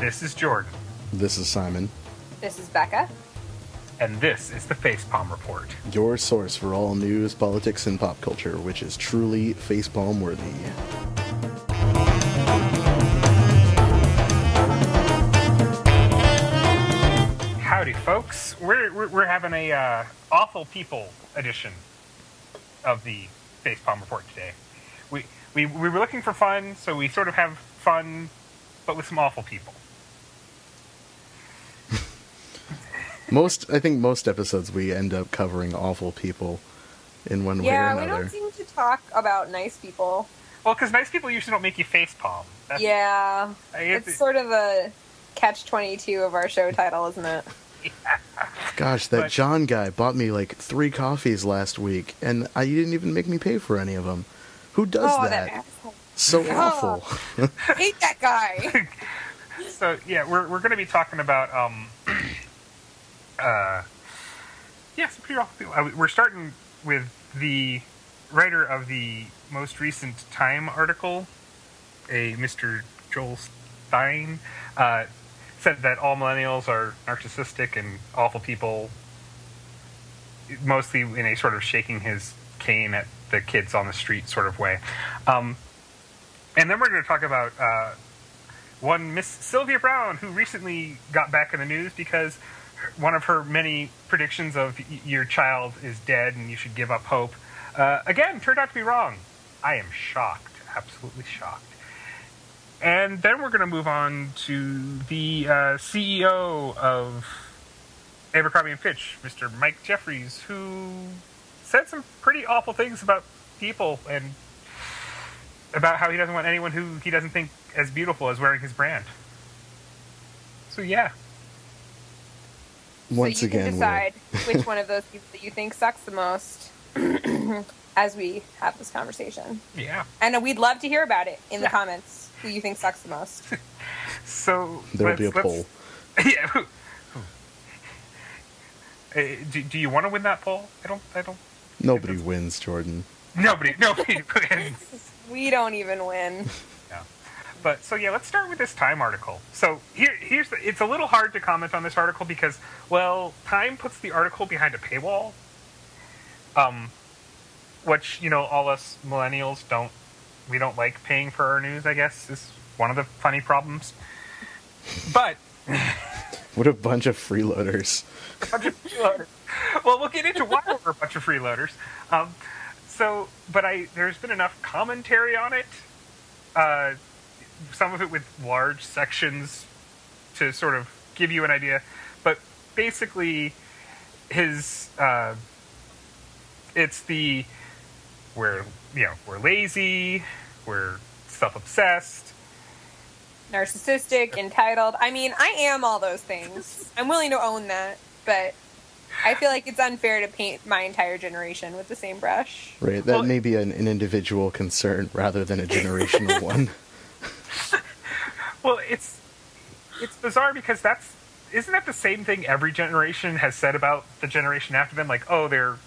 This is Jordan. This is Simon. This is Becca. And this is the Facepalm Report. Your source for all news, politics, and pop culture, which is truly facepalm worthy. Howdy, folks. We're having a awful people edition of the Facepalm Report today. We were looking for fun, so we sort of have fun, but with some awful people. I think most episodes we end up covering awful people in one way or another. Yeah, we don't seem to talk about nice people. Well, because nice people usually don't make you facepalm. Yeah, it's sort of a catch-22 of our show title, isn't it? Yeah. Gosh, that John guy bought me like 3 coffees last week, and you didn't even make me pay for any of them. Who does that? Asshole. So awful. Hate that guy. So, yeah, we're going to be talking about... some pretty awful people. We're starting with the writer of the most recent Time article, a Mr. Joel Stein, said that all millennials are narcissistic and awful people, mostly in a sort of shaking his cane at the kids on the street sort of way. And then we're going to talk about one Miss Sylvia Browne, who recently got back in the news because one of her many predictions of your child is dead and you should give up hope, again, turned out to be wrong. I am shocked, absolutely shocked. And then we're going to move on to the CEO of Abercrombie & Fitch, Mr. Mike Jeffries, who said some pretty awful things about people and about how he doesn't want anyone who he doesn't think as beautiful as wearing his brand. So, yeah. Once so you again, can decide which one of those people that you think sucks the most as we have this conversation. Yeah. And we'd love to hear about it in the comments, who you think sucks the most. So there'll be a poll. Yeah. Do you want to win that poll? I don't. Nobody wins, Jordan. Nobody wins. We don't even win. Yeah. But, so yeah, let's start with this Time article. So, it's a little hard to comment on this article because, well, Time puts the article behind a paywall. Which, all us millennials we don't like paying for our news, I guess, is one of the funny problems. But... What a bunch of freeloaders. Well, we'll get into why we're a bunch of freeloaders. There's been enough commentary on it, some of it with large sections to sort of give you an idea. But basically, it's we're lazy, we're self-obsessed, narcissistic, entitled. I mean, I am all those things. I'm willing to own that, but I feel like it's unfair to paint my entire generation with the same brush. Right, that may be an individual concern rather than a generational one. Well, it's bizarre because isn't that the same thing every generation has said about the generation after them? Like, oh, they're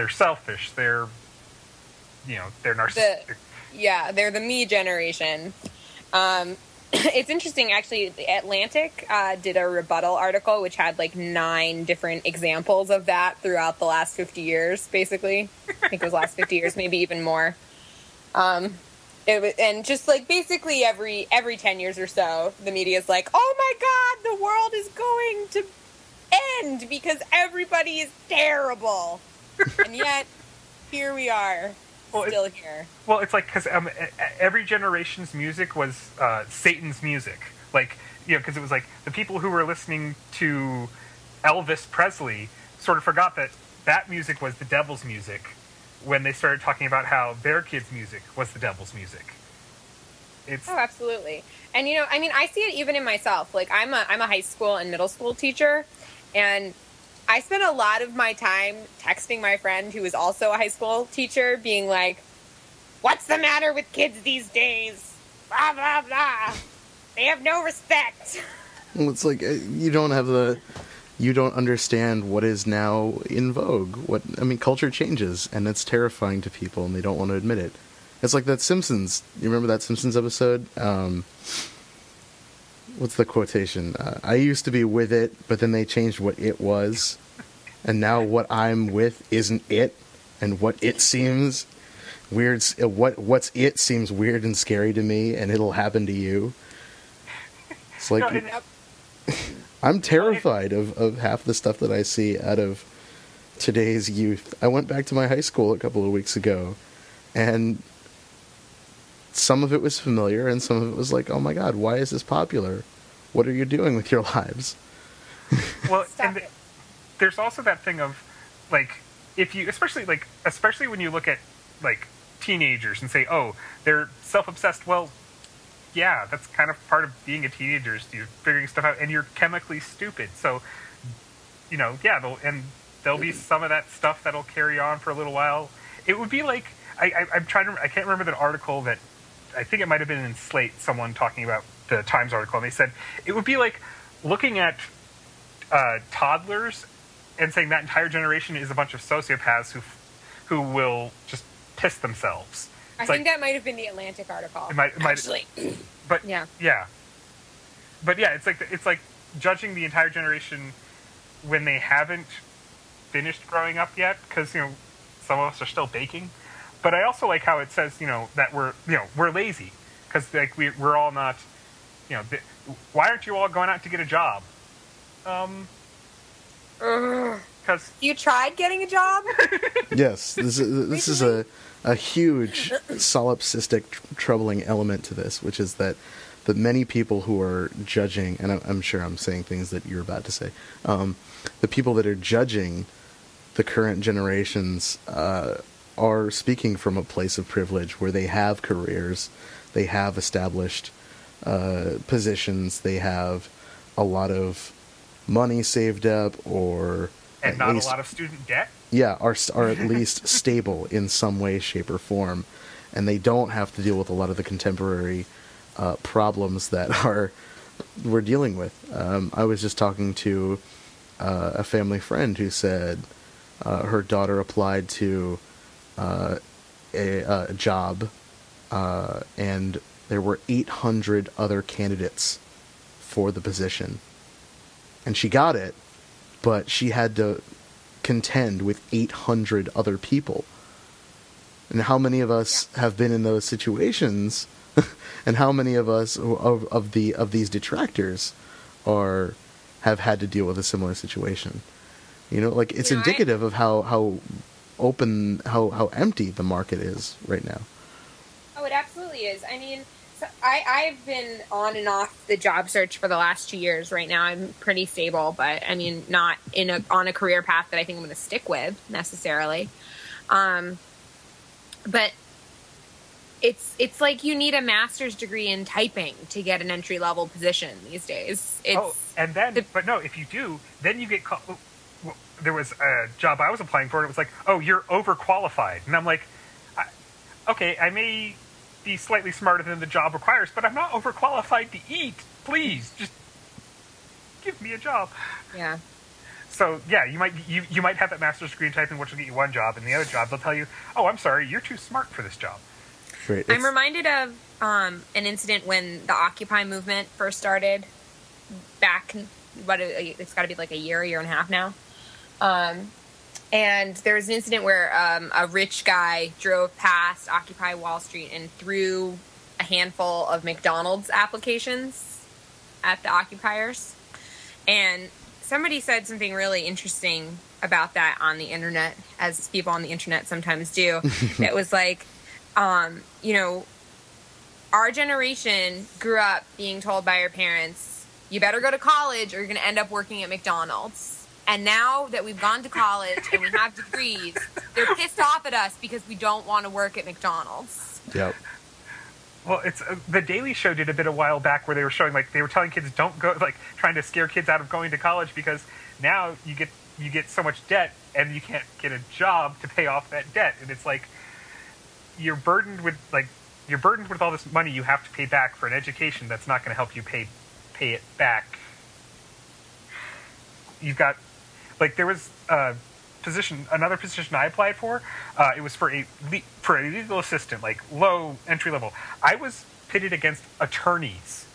selfish, they're narcissistic. They're the me generation. It's interesting, actually. The Atlantic did a rebuttal article which had like 9 different examples of that throughout the last 50 years, basically. I think it was last 50 years, maybe even more. And just like basically every 10 years or so, the media's like, oh my God, the world is going to end because everybody is terrible. And yet, here we are. Still here. Well, it's like because every generation's music was Satan's music. Like, because it was like the people who were listening to Elvis Presley sort of forgot that music was the devil's music when they started talking about how their kids' music was the devil's music. Oh, absolutely. And, I see it even in myself. Like, I'm a high school and middle school teacher, and I spent a lot of my time texting my friend who is also a high school teacher being like, what's the matter with kids these days? Blah, blah, blah. They have no respect. Well, it's like you don't understand what is now in vogue. Culture changes, and it's terrifying to people, and they don't want to admit it. It's like that Simpsons. You remember that Simpsons episode what's the quotation? I used to be with it, but then they changed what it was, and now what I'm with isn't it, and what it seems weird. What's it seems weird and scary to me, and it'll happen to you. It's like I'm terrified of half the stuff that I see out of today's youth. I went back to my high school a couple of weeks ago, and some of it was familiar, and some of it was like, oh my god, why is this popular? What are you doing with your lives? Well, and there's also that thing of, like, if you, especially when you look at, like, teenagers and say, oh, they're self-obsessed, well, yeah, that's kind of part of being a teenager, is you're figuring stuff out, and you're chemically stupid, so, you know, yeah, there'll be some of that stuff that'll carry on for a little while. It would be like, I can't remember the article that, I think it might have been in Slate, someone talking about the Times article, and they said, it would be like looking at toddlers and saying that entire generation is a bunch of sociopaths who will just piss themselves. I think that might have been the Atlantic article. It might actually. But yeah. But yeah, it's like judging the entire generation when they haven't finished growing up yet, because, you know, some of us are still baking. But I also like how it says, you know, that we're lazy, because like we're all not, you know, why aren't you all going out to get a job? Because you tried getting a job. Yes, this is a huge solipsistic troubling element to this, which is that the many people who are judging, and I'm sure I'm saying things that you're about to say, the people that are judging the current generations are speaking from a place of privilege where they have careers, they have established positions, they have a lot of money saved up, or and not a lot of student debt. Yeah, are at least stable in some way, shape, or form, and they don't have to deal with a lot of the contemporary problems that we're dealing with. I was just talking to a family friend who said her daughter applied to a job, and there were 800 other candidates for the position, and she got it, but she had to contend with 800 other people. And how many of us have been in those situations, and how many of us of these detractors have had to deal with a similar situation? You know, like, it's indicative of how open, how empty the market is right now. Oh, it absolutely is. I mean, so I've been on and off the job search for the last 2 years. Right now, I'm pretty stable, but I mean, not on a career path that I think I'm going to stick with necessarily. But it's like you need a master's degree in typing to get an entry level position these days. But no, if you do, then you get called. There was a job I was applying for, and it was like, oh, you're overqualified. And I'm like, okay, I may be slightly smarter than the job requires, but I'm not overqualified to eat. Please, just give me a job. Yeah. So, yeah, you might have that master's degree in typing, which will get you one job, and the other job, they'll tell you, oh, I'm sorry, you're too smart for this job. Right. I'm reminded of an incident when the Occupy movement first started back, it's got to be like a year and a half now. And there was an incident where a rich guy drove past Occupy Wall Street and threw a handful of McDonald's applications at the occupiers. And somebody said something really interesting about that on the internet, as people on the internet sometimes do. It was like, you know, our generation grew up being told by our parents, you better go to college or you're going to end up working at McDonald's. And now that we've gone to college and we have degrees, they're pissed off at us because we don't want to work at McDonald's. Yep. Well, it's the Daily Show did a bit a while back where they were showing, like, they were telling kids don't go, like, trying to scare kids out of going to college because now you get so much debt and you can't get a job to pay off that debt, and it's like you're burdened with all this money you have to pay back for an education that's not going to help you pay it back. You've got, like, there was another position I applied for. It was for a legal assistant, like low entry level. I was pitted against attorneys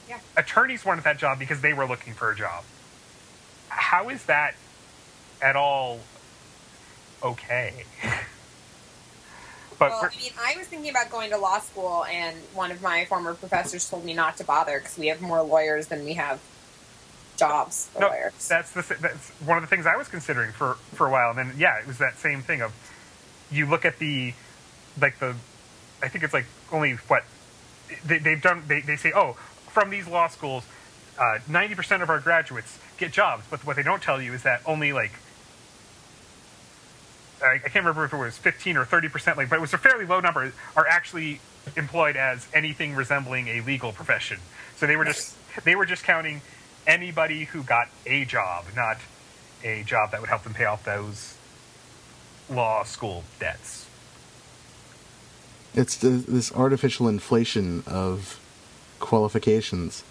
Yeah. Attorneys wanted that job because they were looking for a job. How is that at all okay? Well, I mean, I was thinking about going to law school, and one of my former professors told me not to bother because we have more lawyers than we have jobs for lawyers. That's one of the things I was considering for a while. And then, yeah, it was that same thing of, you look at I think it's like only what they've done. They say, oh, from these law schools, 90% of our graduates get jobs. But what they don't tell you is that only like, I can't remember if it was 15 or 30%, but it was a fairly low number, are actually employed as anything resembling a legal profession. So they were just counting anybody who got a job, not a job that would help them pay off those law school debts. It's this artificial inflation of qualifications.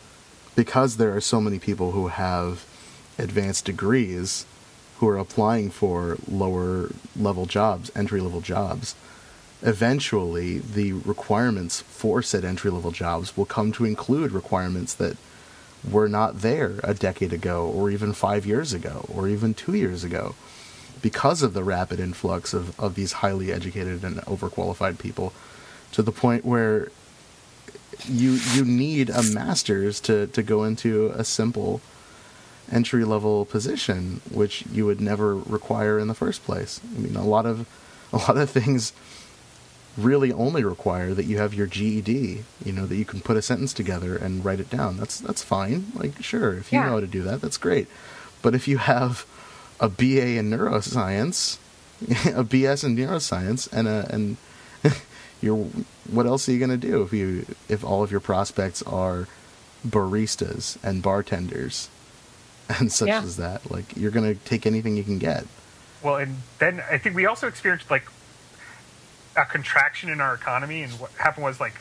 Because there are so many people who have advanced degrees who are applying for lower level jobs, entry level jobs, eventually the requirements for said entry level jobs will come to include requirements that were not there a decade ago, or even 5 years ago, or even 2 years ago, because of the rapid influx of these highly educated and overqualified people, to the point where you need a master's to go into a simple entry-level position, which you would never require in the first place. I mean, a lot of things really only require that you have your GED, that you can put a sentence together and write it down. That's fine. Like, sure, if you know how to do that, that's great. But if you have a BA in neuroscience, a BS in neuroscience, and what else are you going to do if all of your prospects are baristas and bartenders and such as that? Like, you're going to take anything you can get. Well, and then I think we also experienced like a contraction in our economy, and what happened was like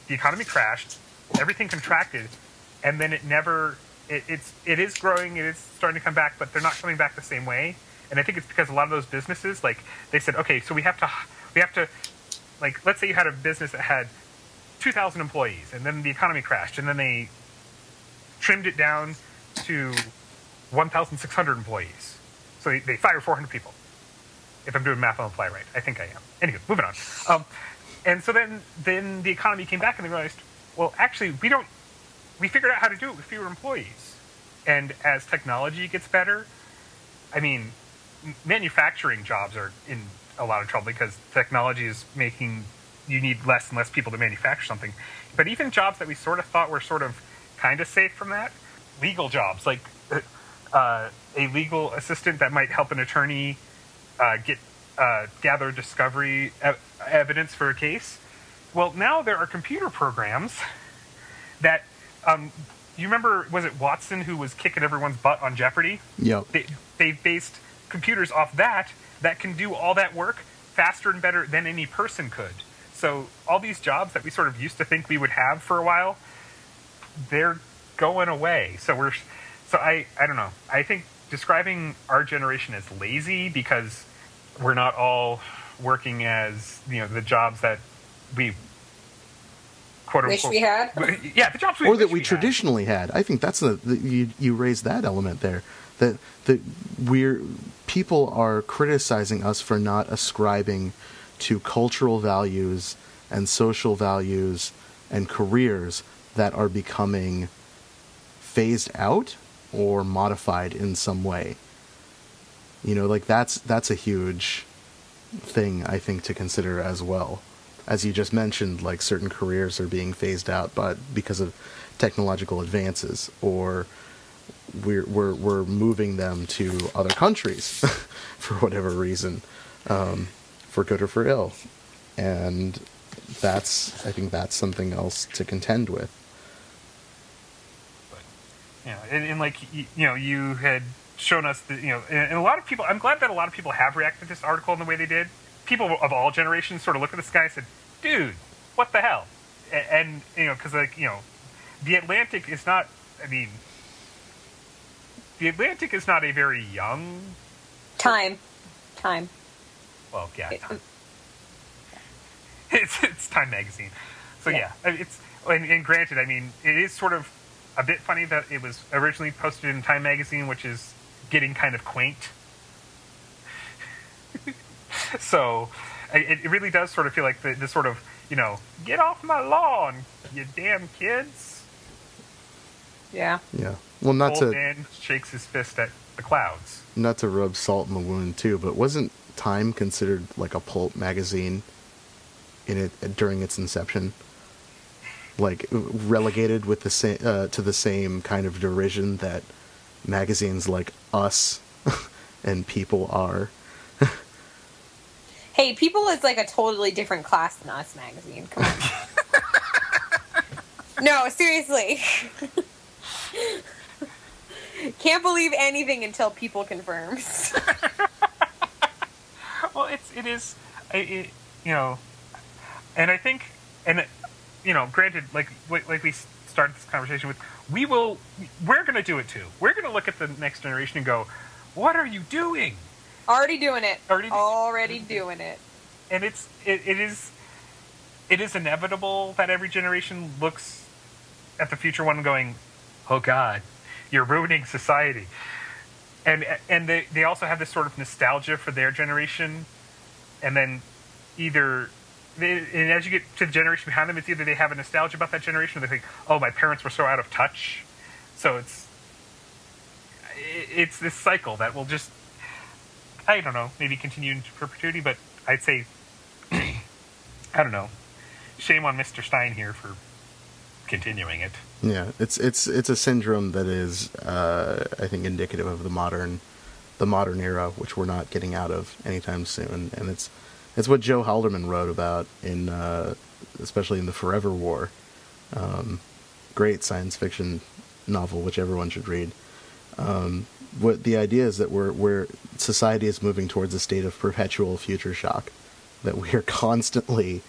the economy crashed, everything contracted, and then it is growing, it is starting to come back, but they're not coming back the same way. And I think it's because a lot of those businesses, like, they said, okay, so we have to, like, let's say you had a business that had 2,000 employees, and then the economy crashed, and then they trimmed it down to 1,600 employees. So they fired 400 people. If I'm doing math on the fly right. I think I am. Anyway, moving on. And so then the economy came back, and they realized, well, actually, we figured out how to do it with fewer employees. And as technology gets better, I mean, manufacturing jobs are in a lot of trouble because technology is making you need less and less people to manufacture something. But even jobs that we sort of thought were sort of kind of safe from that, legal jobs, like a legal assistant that might help an attorney gather discovery evidence for a case. Well, now there are computer programs that you remember, was it Watson who was kicking everyone's butt on Jeopardy? Yep. They based computers off that can do all that work faster and better than any person could. So all these jobs that we sort of used to think we would have for a while, they're going away. So I don't know. I think describing our generation as lazy because we're not all working as, the jobs that we quote unquote wish we had. Yeah, the jobs or that we traditionally had. I think that's you raised that element there. That people are criticizing us for not ascribing to cultural values and social values and careers that are becoming phased out or modified in some way. Like that's a huge thing, I think, to consider as well. As you just mentioned, like, certain careers are being phased out, but because of technological advances, or we're moving them to other countries for whatever reason, for good or for ill, and I think that's something else to contend with. And like you had shown us that and a lot of people. I'm glad that a lot of people have reacted to this article in the way they did. People of all generations sort of look at this guy and said, dude, what the hell? And because the Atlantic is not. I mean, the Atlantic is not a very young. Time. Well, yeah, Time. It's Time magazine. So yeah, it's and granted, I mean, it is sort of a bit funny that it was originally posted in Time magazine, which is getting kind of quaint. So it really does sort of feel like the sort of, get off my lawn, you damn kids. Yeah. Yeah. Well, Old man shakes his fist at the clouds. Not to rub salt in the wound too, but wasn't Time considered like a pulp magazine during its inception? Like relegated with the same to the same kind of derision that magazines like Us and People are. Hey, People is like a totally different class than Us magazine. Come on. No, seriously. Can't believe anything until People confirms. Well, it is, and I think, granted, like we started this conversation with, we're going to do it too. We're going to look at the next generation and go, what are you doing? Already doing it. Already doing it. And it is inevitable that every generation looks at the future one going, oh God, you're ruining society. And they also have this sort of nostalgia for their generation, and then and as you get to the generation behind them, it's either they have a nostalgia about that generation, or they think, oh, my parents were so out of touch. So it's this cycle that will just, I don't know, maybe continue into perpetuity, but I'd say, I don't know, shame on Mr. Stein here for continuing it. Yeah, it's a syndrome that is, I think, indicative of the modern era, which we're not getting out of anytime soon. And it's what Joe Haldeman wrote about in, especially in The Forever War, great science fiction novel, which everyone should read. What the idea is that we're society is moving towards a state of perpetual future shock, that we are constantly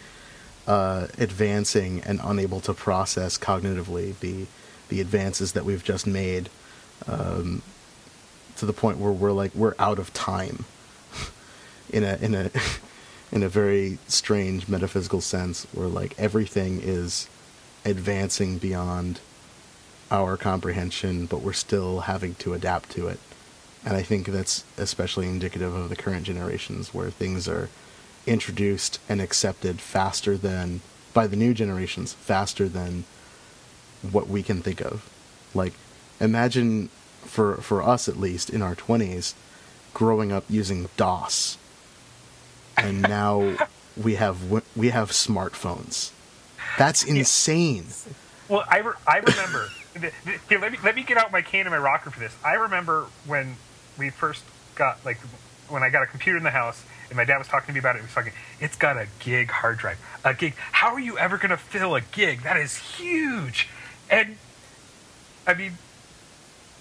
advancing and unable to process cognitively the advances that we've just made, to the point where we're out of time in a very strange metaphysical sense, where like everything is advancing beyond our comprehension, but we're still having to adapt to it. And I think that's especially indicative of the current generations, where things are introduced and accepted faster than, by the new generations, faster than what we can think of. Like, imagine, for us at least, in our 20s, growing up using DOS. And now we have smartphones. That's insane. Well, I remember... Here, let me get out my cane and my rocker for this. I remember when we first got, when I got a computer in the house, and my dad was talking to me about it, he was talking, it's got a gig hard drive. A gig. How are you ever going to fill a gig? That is huge. And, I mean,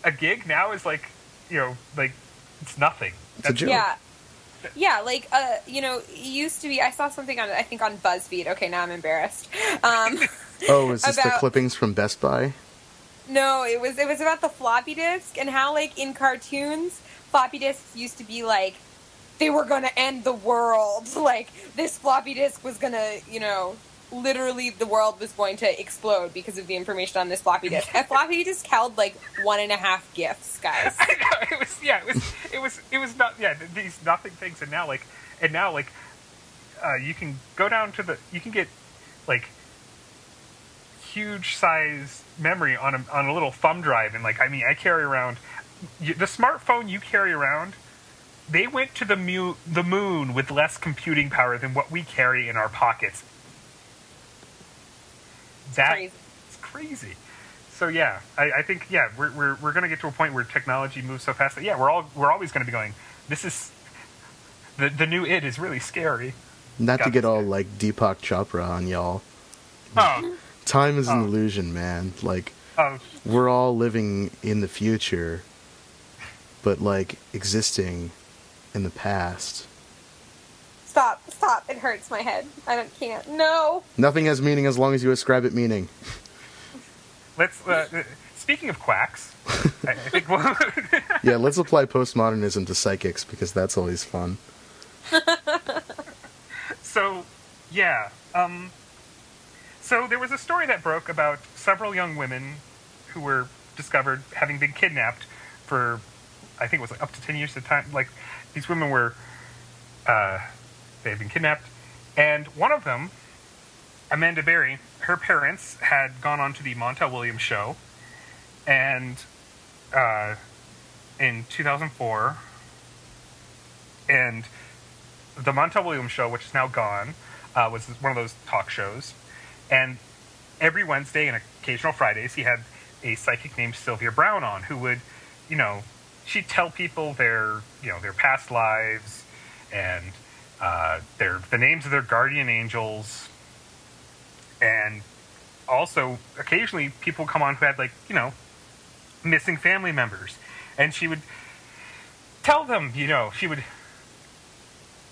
a gig now is it's nothing. It's a joke. Yeah. Yeah, it used to be, I saw something on BuzzFeed. Okay, now I'm embarrassed. Oh, is this the clippings from Best Buy? No, it was about the floppy disk, and how, in cartoons, floppy disks used to be, they were gonna end the world. This floppy disk was gonna, literally the world was going to explode because of the information on this floppy disk. A floppy disk held, 1.5 GIFs, guys. I know, it was not, these nothing things, and now, you can go down to you can get, huge size memory on a little thumb drive, and I carry around the smartphone you carry around. They went to the moon with less computing power than what we carry in our pockets. That's crazy. So yeah, I think we're going to get to a point where technology moves so fast that we're always going to be going, this is the new it is really scary. Not to get all like Deepak Chopra on y'all. Oh. Time is an illusion, man. We're all living in the future, but existing in the past. Stop. It hurts my head. Can't. No. Nothing has meaning as long as you ascribe it meaning. Let's, speaking of quacks, I think yeah, let's apply postmodernism to psychics, because that's always fun. So, yeah, so there was a story that broke about several young women who were discovered having been kidnapped for, I think it was like up to 10 years at a time. Like, these women were, they had been kidnapped. And one of them, Amanda Berry, her parents had gone on to the Montel Williams show. And in 2004, and the Montel Williams show, which is now gone, was one of those talk shows. And every Wednesday and occasional Fridays, he had a psychic named Sylvia Browne on, who would, she'd tell people their past lives and the names of their guardian angels. And also, occasionally, people would come on who had, missing family members. And she would tell them, she would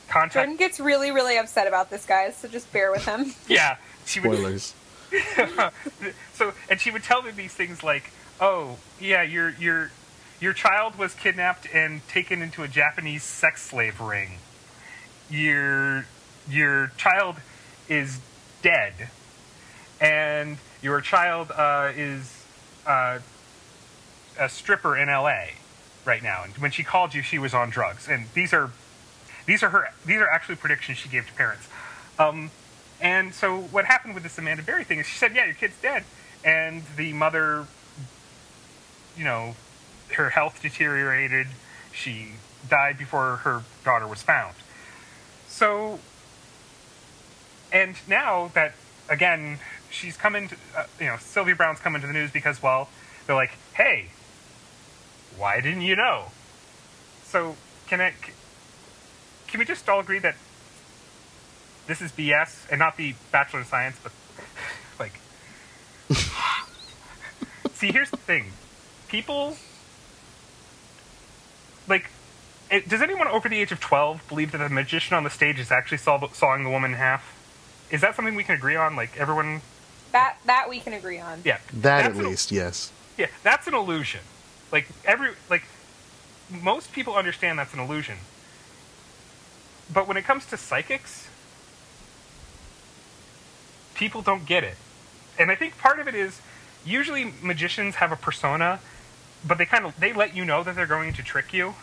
contact... Jordan gets really, really upset about this, guys, so just bear with him. Yeah. She would, Spoilers. And she would tell me these things like, "Oh, yeah, your child was kidnapped and taken into a Japanese sex slave ring. Your child is dead, and your child is a stripper in L.A. right now. And when she called you, she was on drugs. And these are actually predictions she gave to parents." And so what happened with this Amanda Berry thing is she said, yeah, your kid's dead. And the mother, her health deteriorated. She died before her daughter was found. So, and now that, again, she's come into, Sylvia Browne's come into the news because, well, they're like, hey, why didn't you know? So, can we just all agree that this is BS, and not the Bachelor of Science, but, see, here's the thing. People, does anyone over the age of 12 believe that the magician on the stage is actually sawing the woman in half? Is that something we can agree on? Everyone... That we can agree on. Yeah. That at least, yes. Yeah, that's an illusion. Most people understand that's an illusion. But when it comes to psychics... people don't get it. And I think part of it is, usually magicians have a persona, but they let you know that they're going to trick you.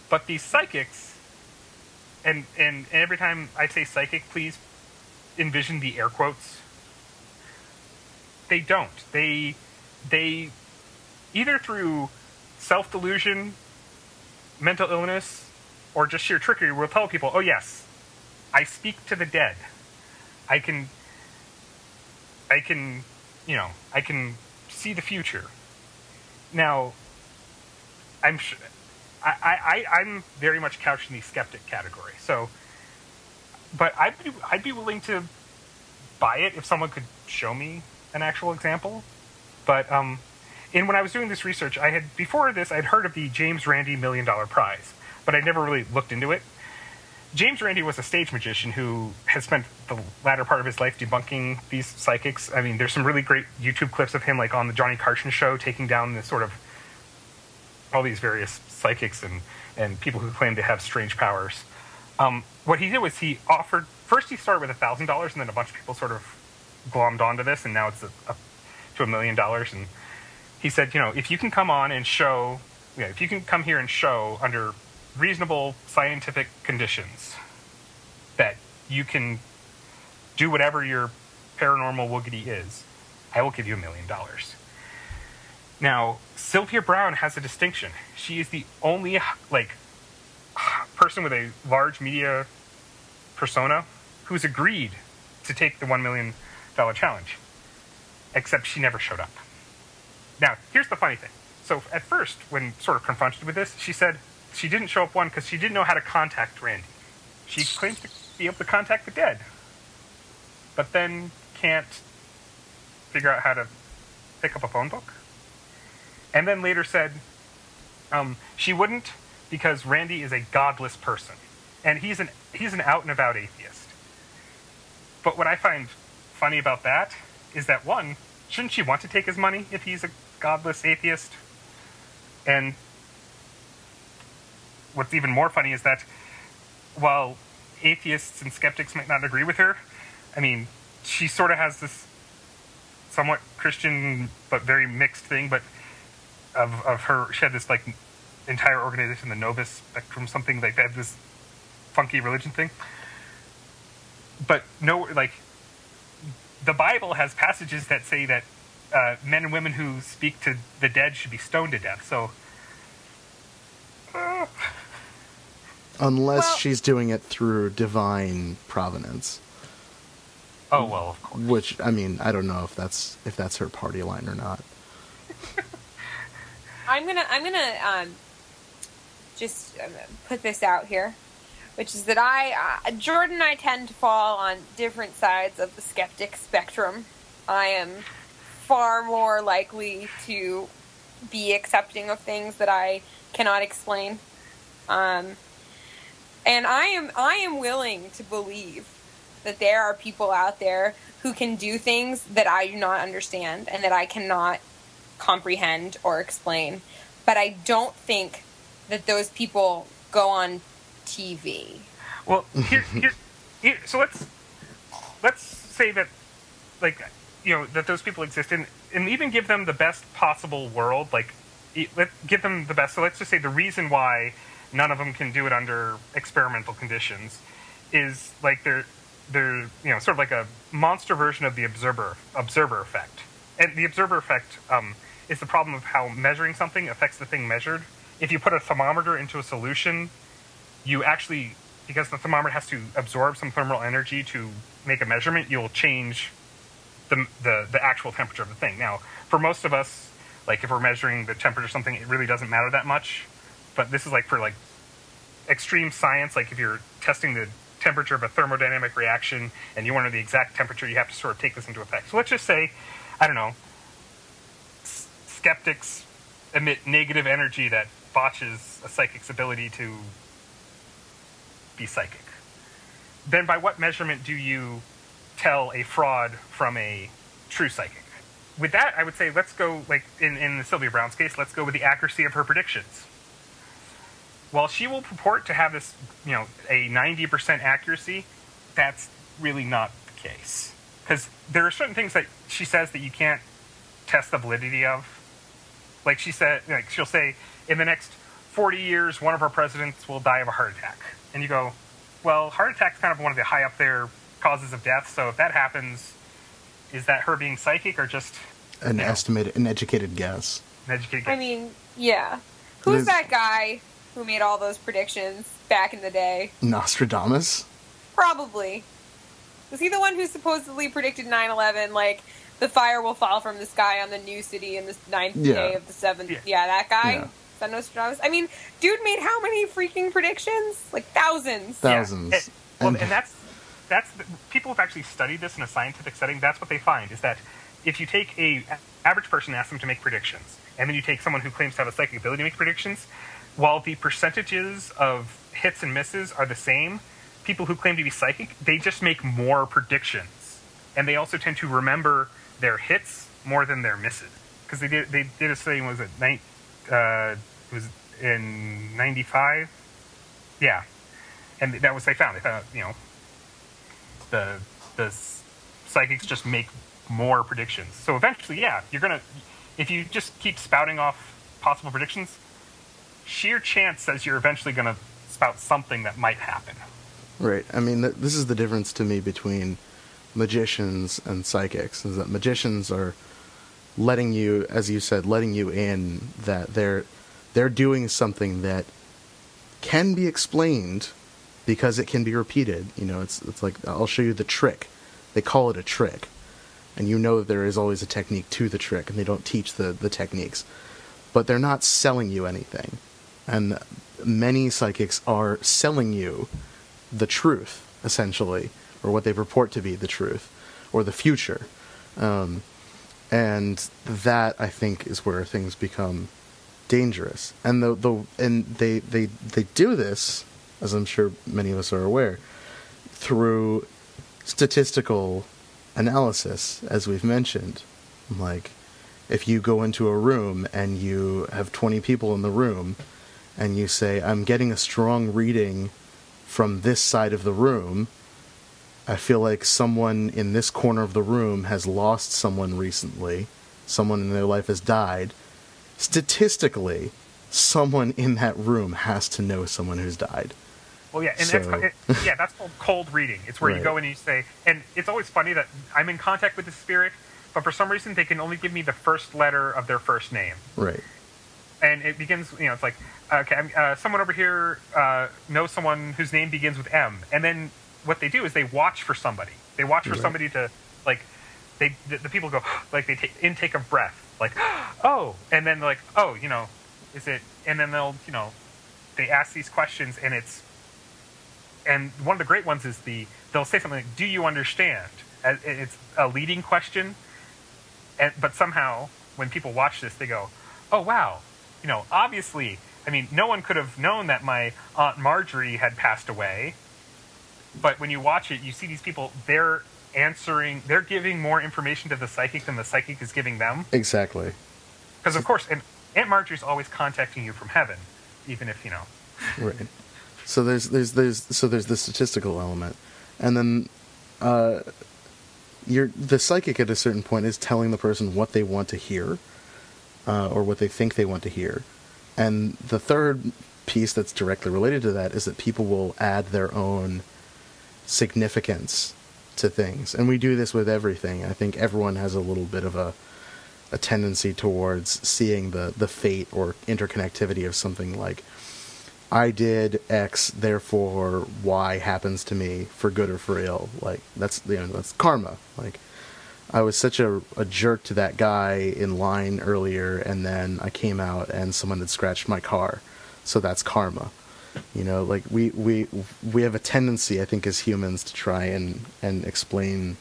But these psychics, and every time I say psychic, please envision the air quotes. They don't. They either through self-delusion, mental illness, or just sheer trickery will tell people, oh yes, I speak to the dead. I can see the future. Now, I'm very much couched in the skeptic category. So, but I'd be willing to buy it if someone could show me an actual example. But when I was doing this research, before this I'd heard of the James Randi $1 Million Prize, but I never really looked into it. James Randi was a stage magician who has spent the latter part of his life debunking these psychics. I mean, there's some really great YouTube clips of him, on the Johnny Carson show, taking down this sort of all these various psychics and people who claim to have strange powers. What he did was he started with $1,000, and then a bunch of people sort of glommed onto this, and now it's up to $1 million. And he said, if you can come on and show, if you can come here and show under reasonable scientific conditions that you can do whatever your paranormal woogity is, I will give you $1 million. Now, Sylvia Browne has a distinction. She is the only person with a large media persona who's agreed to take the $1 million challenge, except she never showed up. Now, here's the funny thing. So at first, when sort of confronted with this, she said she didn't show up, because she didn't know how to contact Randi. She claims to be able to contact the dead, but then can't figure out how to pick up a phone book. And then later said she wouldn't because Randi is a godless person, and he's an out and about atheist. But what I find funny about that is that, one, shouldn't she want to take his money if he's a godless atheist? And what's even more funny is that while atheists and skeptics might not agree with her, I mean, she sort of has this somewhat Christian but very mixed thing, but of her, she had this like entire organization, the Novus Spectrum, something like that, this funky religion thing. But no, like the Bible has passages that say that men and women who speak to the dead should be stoned to death. So, unless she's doing it through divine providence. Oh well, of course. Which, I mean, I don't know if that's her party line or not. I'm gonna just put this out here, which is that Jordan and I tend to fall on different sides of the skeptic spectrum. I am far more likely to be accepting of things that I cannot explain, and I am willing to believe that there are people out there who can do things that I do not understand and that I cannot comprehend or explain. But I don't think that those people go on TV. Well, here so let's say that, like, you know, that those people exist, and even give them the best possible world. Like, give them the best. So let's just say the reason why none of them can do it under experimental conditions is like they're you know, sort of like a monster version of the observer effect. And the observer effect is the problem of how measuring something affects the thing measured. If you put a thermometer into a solution, you actually, because the thermometer has to absorb some thermal energy to make a measurement, you'll change the actual temperature of the thing. Now, for most of us, like if we're measuring the temperature of something, it really doesn't matter that much. But this is like for like extreme science, like if you're testing the temperature of a thermodynamic reaction and you want to know the exact temperature, you have to sort of take this into effect. So let's just say, I don't know, skeptics emit negative energy that botches a psychic's ability to be psychic. Then by what measurement do you tell a fraud from a true psychic? With that, I would say let's go, like in Sylvia Browne's case, let's go with the accuracy of her predictions. While she will purport to have this, you know, a 90% accuracy, that's really not the case. Because there are certain things that she says that you can't test the validity of. Like she said, like she'll say, in the next 40 years, one of our presidents will die of a heart attack. And you go, well, heart attack's kind of one of the high up there causes of death. So if that happens, is that her being psychic or just an educated guess? An educated guess. I mean, yeah. Who's that guy who made all those predictions back in the day? Nostradamus? Probably. Was he the one who supposedly predicted 9/11, like, the fire will fall from the sky on the new city in the 9th day of the 7th? Yeah, that guy? Yeah. Is that Nostradamus? I mean, dude made how many freaking predictions? Like, thousands. Thousands. Yeah. And that's people have actually studied this in a scientific setting. That's what they find, is that if you take a average person and ask them to make predictions, and then you take someone who claims to have a psychic ability to make predictions, while the percentages of hits and misses are the same, people who claim to be psychic, they just make more predictions. And they also tend to remember their hits more than their misses. Because they did a study, was it was in 95? Yeah. And that was, they found, you know, the psychics just make more predictions. So eventually, yeah, you're going to, if you just keep spouting off possible predictions, sheer chance says you're eventually going to spout something that might happen. Right. I mean, this is the difference to me between magicians and psychics, is that magicians are letting you, as you said, letting you in that they're doing something that can be explained because it can be repeated. You know, it's like, I'll show you the trick. They call it a trick. And you know that there is always a technique to the trick, and they don't teach the techniques. But they're not selling you anything. And many psychics are selling you the truth, essentially, or what they purport to be the truth, or the future. And that, I think, is where things become dangerous. And they do this, as I'm sure many of us are aware, through statistical analysis, as we've mentioned. Like, if you go into a room and you have 20 people in the room, and you say, I'm getting a strong reading from this side of the room, I feel like someone in this corner of the room has lost someone recently. Someone in their life has died. Statistically, someone in that room has to know someone who's died. Well, yeah, and that's called cold reading. It's where you go in and you say, and it's always funny that I'm in contact with the spirit, but for some reason they can only give me the first letter of their first name. Right. And it begins, it's like, okay, someone over here knows someone whose name begins with M. And then what they do is they watch for somebody. They watch for somebody to, like, the people go, like, they take intake of breath. Like, oh, and then like, oh, is it, and then they'll, they ask these questions and one of the great ones is they'll say something like, do you understand? It's a leading question, but somehow when people watch this, they go, oh, wow, obviously, I mean, no one could have known that my Aunt Marjorie had passed away, but when you watch it, you see these people, they're giving more information to the psychic than the psychic is giving them. Exactly. Because, of course, and Aunt Marjorie's always contacting you from heaven, even if, Right. So there's the statistical element, and then the psychic at a certain point is telling the person what they want to hear, or what they think they want to hear, and the third piece that's directly related to that is that people will add their own significance to things, and we do this with everything. I think everyone has a little bit of a tendency towards seeing the fate or interconnectivity of something like, I did X, therefore Y happens to me for good or for ill. Like, that's karma. Like, I was such a jerk to that guy in line earlier, and then I came out and someone had scratched my car, so that's karma. Like we have a tendency, I think, as humans to try and explain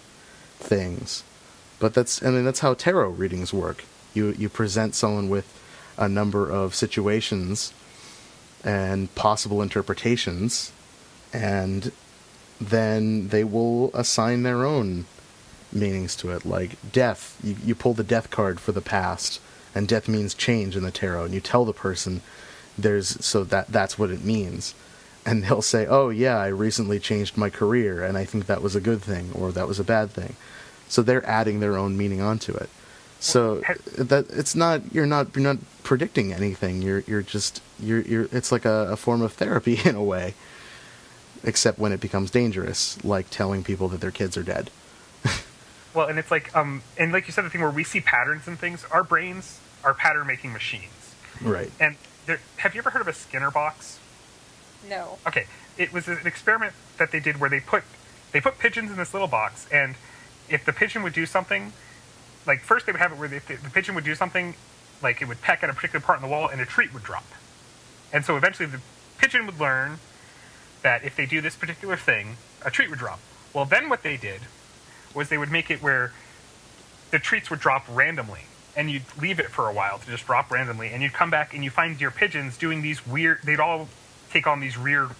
things, but that's how tarot readings work. You present someone with a number of situations and possible interpretations, and then they will assign their own meanings to it. Like death, you pull the death card for the past, and death means change in the tarot, and you tell the person that's what it means, and they'll say, oh yeah, I recently changed my career and I think that was a good thing or that was a bad thing. So they're adding their own meaning onto it. So that you're not predicting anything. You're it's like a form of therapy in a way, except when it becomes dangerous, like telling people that their kids are dead. Well, and it's like and like you said, the thing where we see patterns in things, our brains are pattern making machines. Right. And have you ever heard of a Skinner box? No. Okay. It was an experiment that they did where they put pigeons in this little box, and if the pigeon would do something, like first they would have it where the pigeon would do something, like it would peck at a particular part in the wall and a treat would drop. And so eventually the pigeon would learn that if they do this particular thing, a treat would drop. Well, then what they did was they would make it where the treats would drop randomly, and you'd leave it for a while to just drop randomly, and you'd come back and you find your pigeons doing these they'd all take on these weird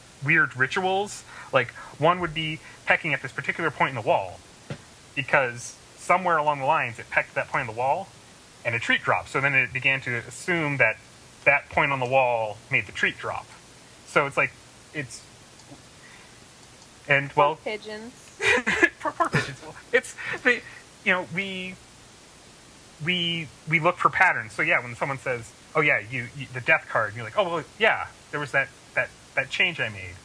rituals. Like one would be pecking at this particular point in the wall because somewhere along the lines it pecked at that point in the wall and a treat dropped. So then it began to assume that that point on the wall made the treat drop. So it's like, poor pigeons. poor pigeons. Well, we look for patterns. So yeah, when someone says, "Oh yeah, you the death card," and you're like, "Oh well, yeah, there was that change I made,"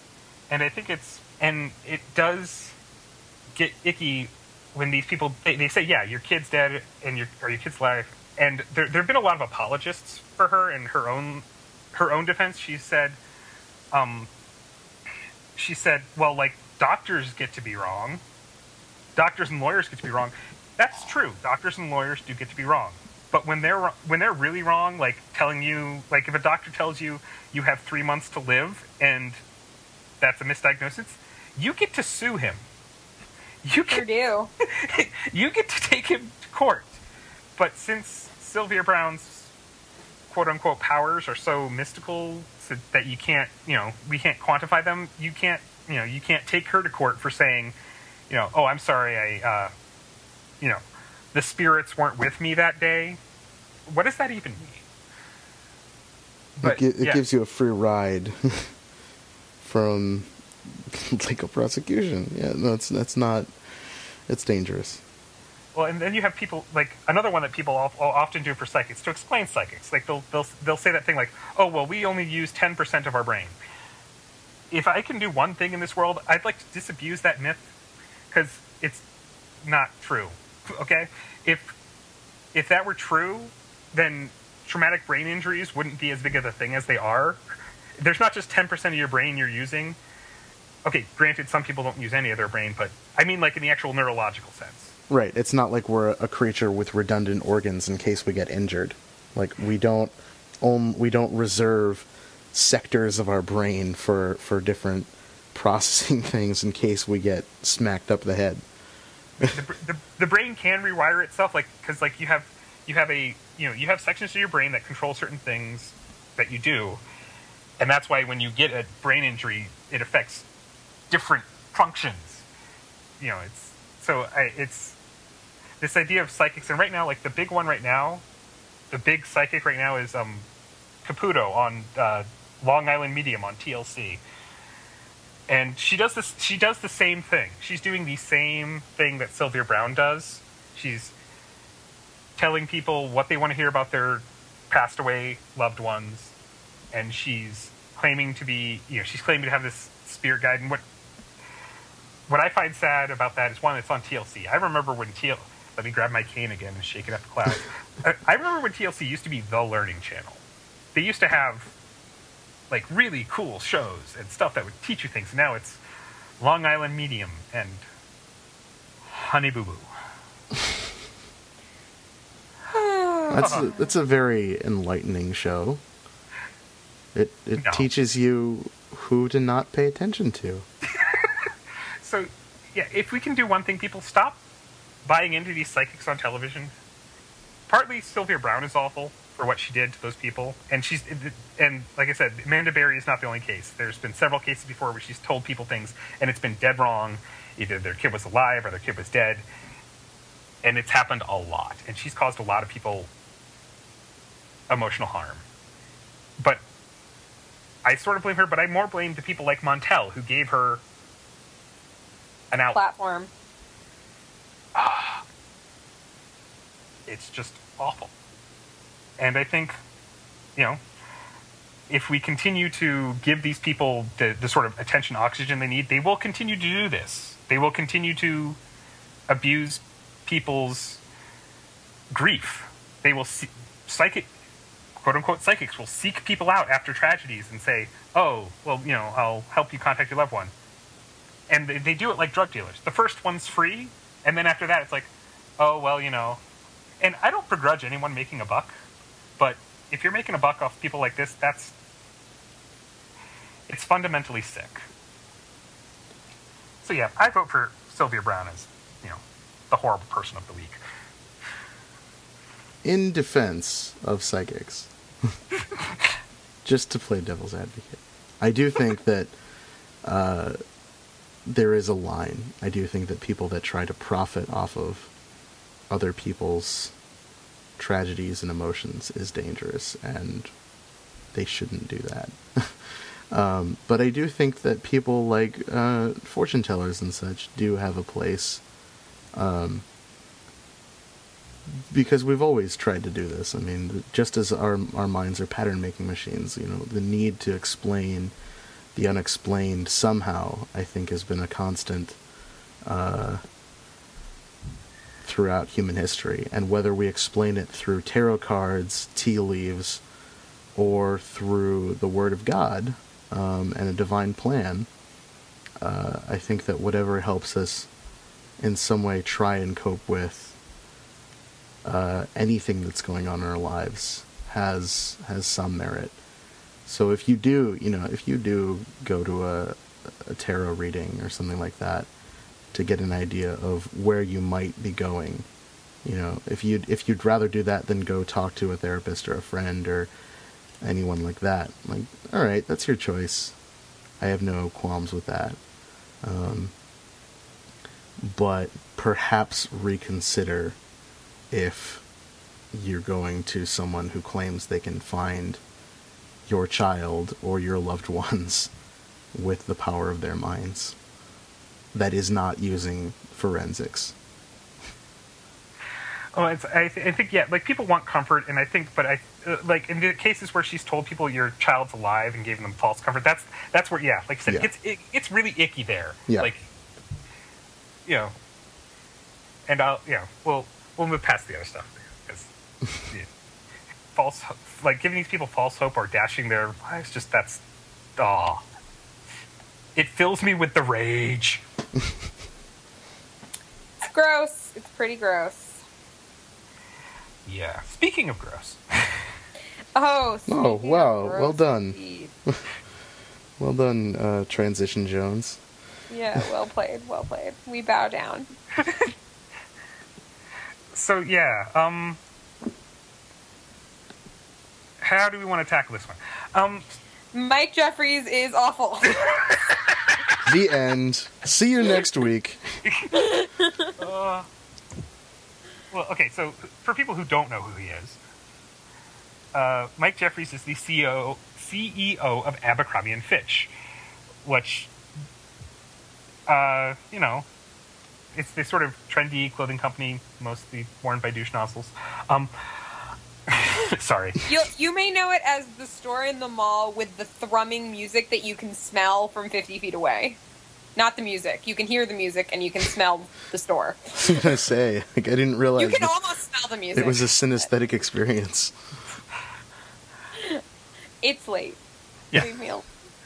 and I think it does get icky when these people they say, "Yeah, your kid's dead and your kid's alive," and there've been a lot of apologists for her in her own defense. She said, "Well, like doctors get to be wrong, doctors and lawyers get to be wrong." That's true. Doctors and lawyers do get to be wrong. But when they're really wrong, like telling you, like if a doctor tells you you have 3 months to live and that's a misdiagnosis, you get to sue him. You do. You get to take him to court. But since Sylvia Browne's quote unquote powers are so mystical so that you can't, we can't quantify them, you can't take her to court for saying, oh, I'm sorry, the spirits weren't with me that day. What does that even mean? But, it gives you a free ride from legal prosecution. Yeah, no, that's not. It's dangerous. Well, and then you have people like another one that people often do for psychics to explain psychics. Like they'll say that thing like, "Oh, well, we only use 10% of our brain." If I can do one thing in this world, I'd like to disabuse that myth because it's not true. Okay, if that were true, then traumatic brain injuries wouldn't be as big of a thing as they are. There's not just 10% of your brain you're using. Okay, granted, some people don't use any of their brain, but I mean like in the actual neurological sense. Right. It's not like we're a creature with redundant organs in case we get injured. Like we don't reserve sectors of our brain for different processing things in case we get smacked up the head. The brain can rewire itself, like because like you have sections of your brain that control certain things that you do, and that's why when you get a brain injury, it affects different functions. It's this idea of psychics, and right now, like the big psychic right now is Caputo on Long Island Medium on TLC. And she does the same thing. She's doing the same thing that Sylvia Browne does. She's telling people what they want to hear about their passed away loved ones, and she's claiming to have this spirit guide. And what I find sad about that is, one, it's on TLC. I remember when let me grab my cane again and shake it up the clouds. I remember when TLC used to be the Learning Channel. They used to have like really cool shows and stuff that would teach you things. Now it's Long Island Medium and Honey Boo Boo. That's a very enlightening show. It teaches you who to not pay attention to. So, yeah, if we can do one thing, people stop buying into these psychics on television. Partly Sylvia Browne is awful for what she did to those people, and like I said, Amanda Berry is not the only case. There's been several cases before where she's told people things and it's been dead wrong. Either their kid was alive or their kid was dead, and it's happened a lot, and she's caused a lot of people emotional harm. But I sort of blame her, but I more blame the people like Montel who gave her an outlet. Platform. It's just awful. And I think, if we continue to give these people the sort of attention oxygen they need, they will continue to do this. They will continue to abuse people's grief. They will quote-unquote psychics will seek people out after tragedies and say, oh, well, I'll help you contact your loved one. And they do it like drug dealers. The first one's free, and then after that it's like, oh, well, And I don't begrudge anyone making a buck, but if you're making a buck off people like this, it's fundamentally sick. So yeah, I vote for Sylvia Browne as, the horrible person of the week. In defense of psychics, just to play devil's advocate, I do think that there is a line. I do think that people that try to profit off of other people's tragedies and emotions is dangerous, and they shouldn't do that. But I do think that people like fortune tellers and such do have a place, because we've always tried to do this. I mean, just as our minds are pattern-making machines, the need to explain the unexplained somehow, I think, has been a constant throughout human history. And whether we explain it through tarot cards, tea leaves, or through the Word of God and a divine plan, I think that whatever helps us in some way try and cope with anything that's going on in our lives has some merit. So if you do go to a tarot reading or something like that to get an idea of where you might be going, if you'd rather do that than go talk to a therapist or a friend or anyone like that, like, all right, that's your choice. I have no qualms with that. But perhaps reconsider if you're going to someone who claims they can find your child or your loved ones with the power of their minds that is not using forensics. Oh, I think, yeah, like, people want comfort, and I think, but like, in the cases where she's told people your child's alive and gave them false comfort, that's where, yeah, like I said, it's really icky there. Yeah. Like, you know, and we'll move past the other stuff, because false, like, giving these people false hope or dashing their lives, just, that's, it fills me with the rage. It's gross. It's pretty gross. Yeah. Speaking of gross. Oh, wow. Well done. Indeed. Well done, Transition Jones. Yeah, well played, well played. We bow down. So, yeah, how do we want to tackle this one? Mike Jeffries is awful. The end. See you next week. Well, okay, so for people who don't know who he is, Mike Jeffries is the CEO of Abercrombie & Fitch, which, you know, it's this sort of trendy clothing company, mostly worn by douche nozzles. Sorry. You may know it as the store in the mall with the thrumming music that you can smell from 50 feet away. Not the music. You can hear the music and you can smell the store. I was going to say, like, I didn't realize... You can almost smell the music. It was a synesthetic experience. It's late. Yeah. Leave me alone.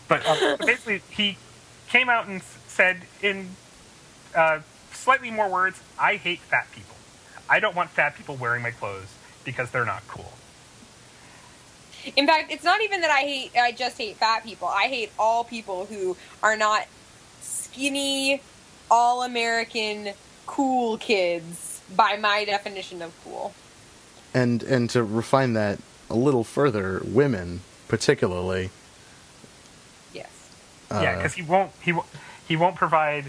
But basically, he came out and said in slightly more words, I hate fat people. I don't want fat people wearing my clothes because they're not cool. In fact, it's not even that I just hate fat people. I hate all people who are not skinny, all-American, cool kids by my definition of cool. And to refine that a little further, women particularly. Yes. Yeah, because he won't provide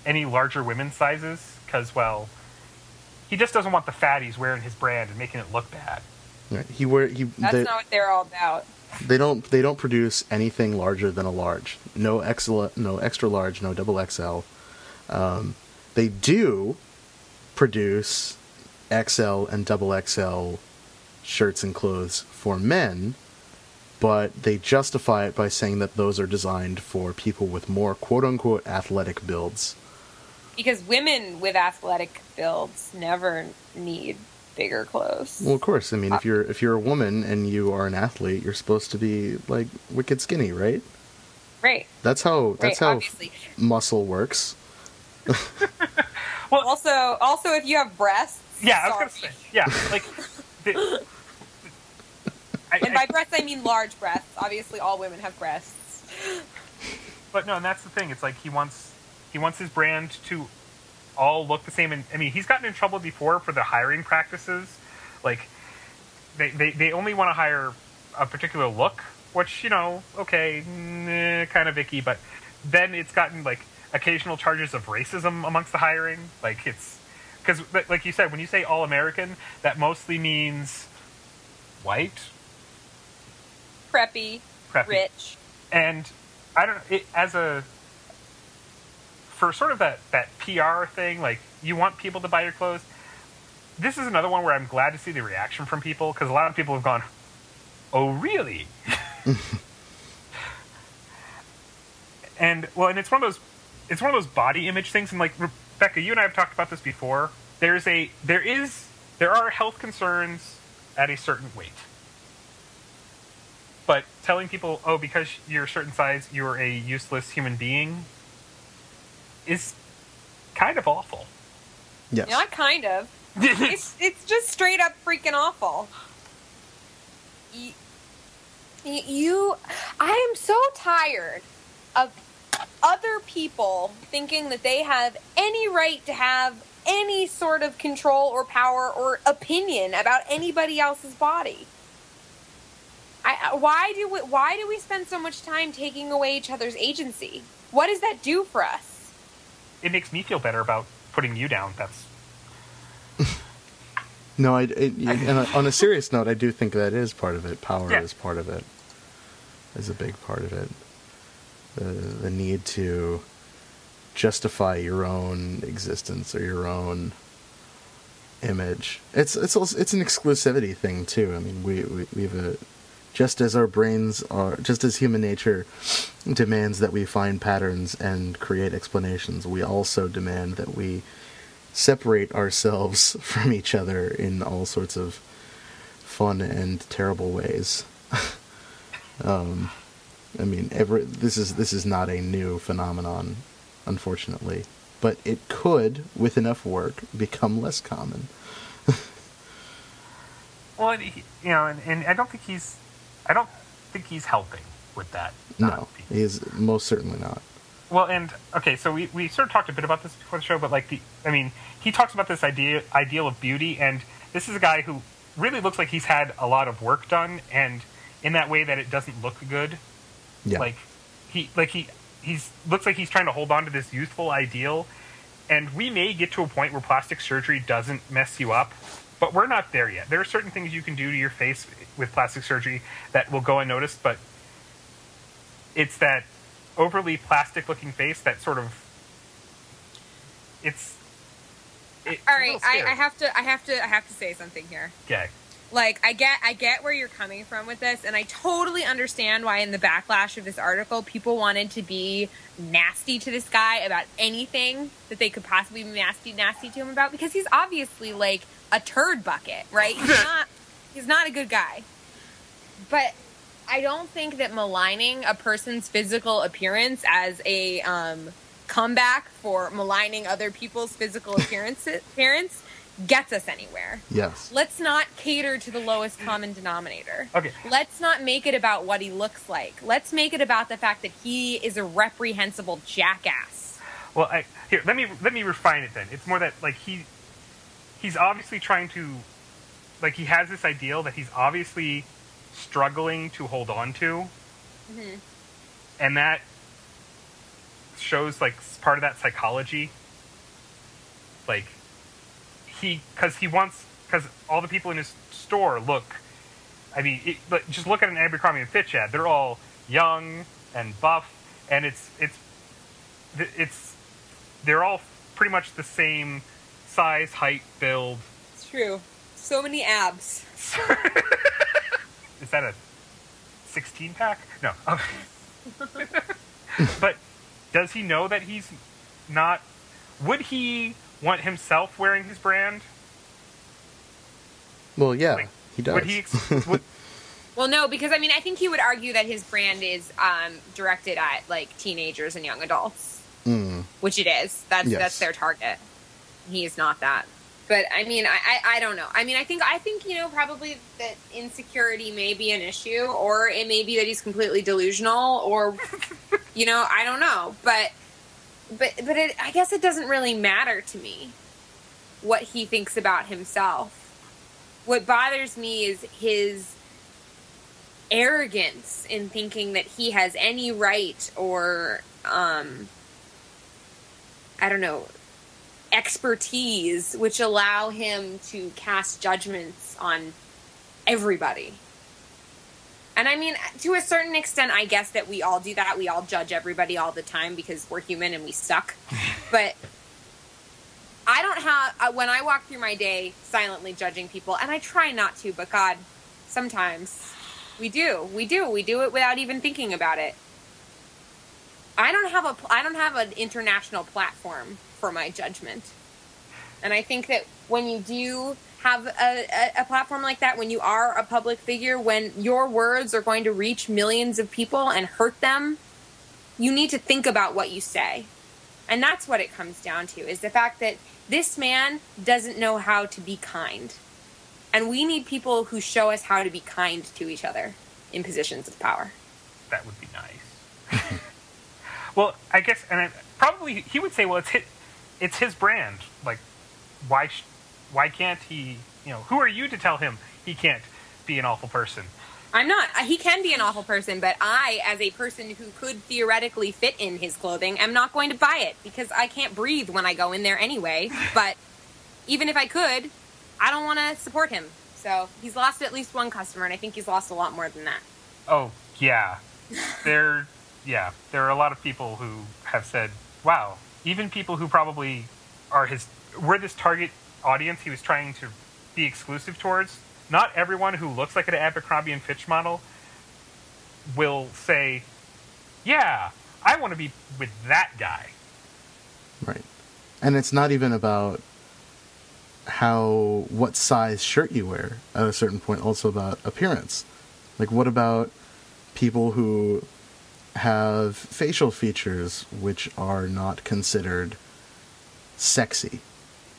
any larger women's sizes because, well, he just doesn't want the fatties wearing his brand and making it look bad. Right. That's not what they're all about. They don't produce anything larger than a large. No extra large, no double XL. They do produce XL and double XL shirts and clothes for men, but they justify it by saying that those are designed for people with more quote-unquote athletic builds. Because women with athletic builds never need bigger clothes. Well, of course. I mean, if you're a woman and you are an athlete, you're supposed to be like wicked skinny, right? Right. That's how obviously. Muscle works. Well, also if you have breasts. Yeah, I was going to say. Yeah, like. And by breasts, I mean large breasts. Obviously, all women have breasts. But no, and that's the thing. It's like he wants his brand to all look the same. And I mean, he's gotten in trouble before for the hiring practices. Like, they only want to hire a particular look, which, you know, okay, kind of icky. But then it's gotten, like, occasional charges of racism amongst the hiring. Like, it's... Because, like you said, when you say all-American, that mostly means white. Preppy. Rich. And I don't know, for sort of that PR thing, like, you want people to buy your clothes. This is another one where I'm glad to see the reaction from people, because a lot of people have gone, oh, really? And it's one of those body image things, and, like, Rebecca, you and I have talked about this before. There are health concerns at a certain weight. But telling people, oh, because you're a certain size, you're a useless human being, is kind of awful. Yes. Not kind of. It's just straight up freaking awful. I am so tired of other people thinking that they have any right to have any sort of control or power or opinion about anybody else's body. Why do we spend so much time taking away each other's agency? What does that do for us? It makes me feel better about putting you down. That's no. And on a serious note, I do think that is part of it. Power is part of it. Is a big part of it. the need to justify your own existence or your own image. It's an exclusivity thing too. I mean, we have a, just as our brains are, just as human nature demands that we find patterns and create explanations, we also demand that we separate ourselves from each other in all sorts of fun and terrible ways. I mean, this is not a new phenomenon, unfortunately, but it could, with enough work, become less common. Well, and I don't think he's helping with that. No, he is most certainly not. Well, and okay, so we sort of talked a bit about this before the show, but he talks about this ideal of beauty, and this is a guy who really looks like he's had a lot of work done, and in that way that it doesn't look good. Yeah. He looks like he's trying to hold on to this youthful ideal, and we may get to a point where plastic surgery doesn't mess you up, but we're not there yet. There are certain things you can do to your face with plastic surgery that will go unnoticed, but it's that overly plastic-looking face that sort of it's all right. I have to say something here. Okay. Like, I get where you're coming from with this, and I totally understand why in the backlash of this article, people wanted to be nasty to this guy about anything that they could possibly be nasty to him about, because he's obviously, like, a turd bucket, right? He's not a good guy. But I don't think that maligning a person's physical appearance as a comeback for maligning other people's physical appearance gets us anywhere. Yes. Let's not cater to the lowest common denominator. Okay. Let's not make it about what he looks like. Let's make it about the fact that he is a reprehensible jackass. Well, let me refine it then. It's more that, like, he's obviously trying to, like, he has this ideal that he's obviously struggling to hold on to. Mm-hmm. And that shows, like, part of that psychology. Like, because all the people in his store look, I mean, just look at an Abercrombie and Fitch ad. They're all young and buff, and they're all pretty much the same size, height, build. It's true. So many abs. Is that a 16-pack? No. But does he know that he's not? Would he want himself wearing his brand? Well, yeah, he does. Well, no, because I mean, I think he would argue that his brand is directed at, like, teenagers and young adults, which it is. That's their target. He is not that. But I mean, I don't know. I mean, I think probably that insecurity may be an issue, or it may be that he's completely delusional, or I don't know. But I guess it doesn't really matter to me what he thinks about himself. What bothers me is his arrogance in thinking that he has any right or, I don't know, expertise which allow him to cast judgments on everybody. And I mean, to a certain extent, I guess that we all do that. We all judge everybody all the time because we're human and we suck. But I don't have, when I walk through my day silently judging people, and I try not to, but God, sometimes we do it without even thinking about it. I don't have an international platform for my judgment. And I think that when you do have a platform like that, when you are a public figure, when your words are going to reach millions of people and hurt them, you need to think about what you say. And that's what it comes down to, is the fact that this man doesn't know how to be kind. And we need people who show us how to be kind to each other in positions of power. That would be nice. Well, I guess, and probably he would say, well, it's his brand. Like, why can't he, who are you to tell him he can't be an awful person? I'm not. He can be an awful person, but I, as a person who could theoretically fit in his clothing, am not going to buy it because I can't breathe when I go in there anyway. But even if I could, I don't want to support him. So he's lost at least one customer, and I think he's lost a lot more than that. Oh, yeah. yeah, there are a lot of people who have said, wow, even people who probably were this target audience he was trying to be exclusive towards, not everyone who looks like an Abercrombie and Fitch model will say, yeah, I want to be with that guy. Right. And it's not even about what size shirt you wear at a certain point, also about appearance. Like, what about people who have facial features which are not considered sexy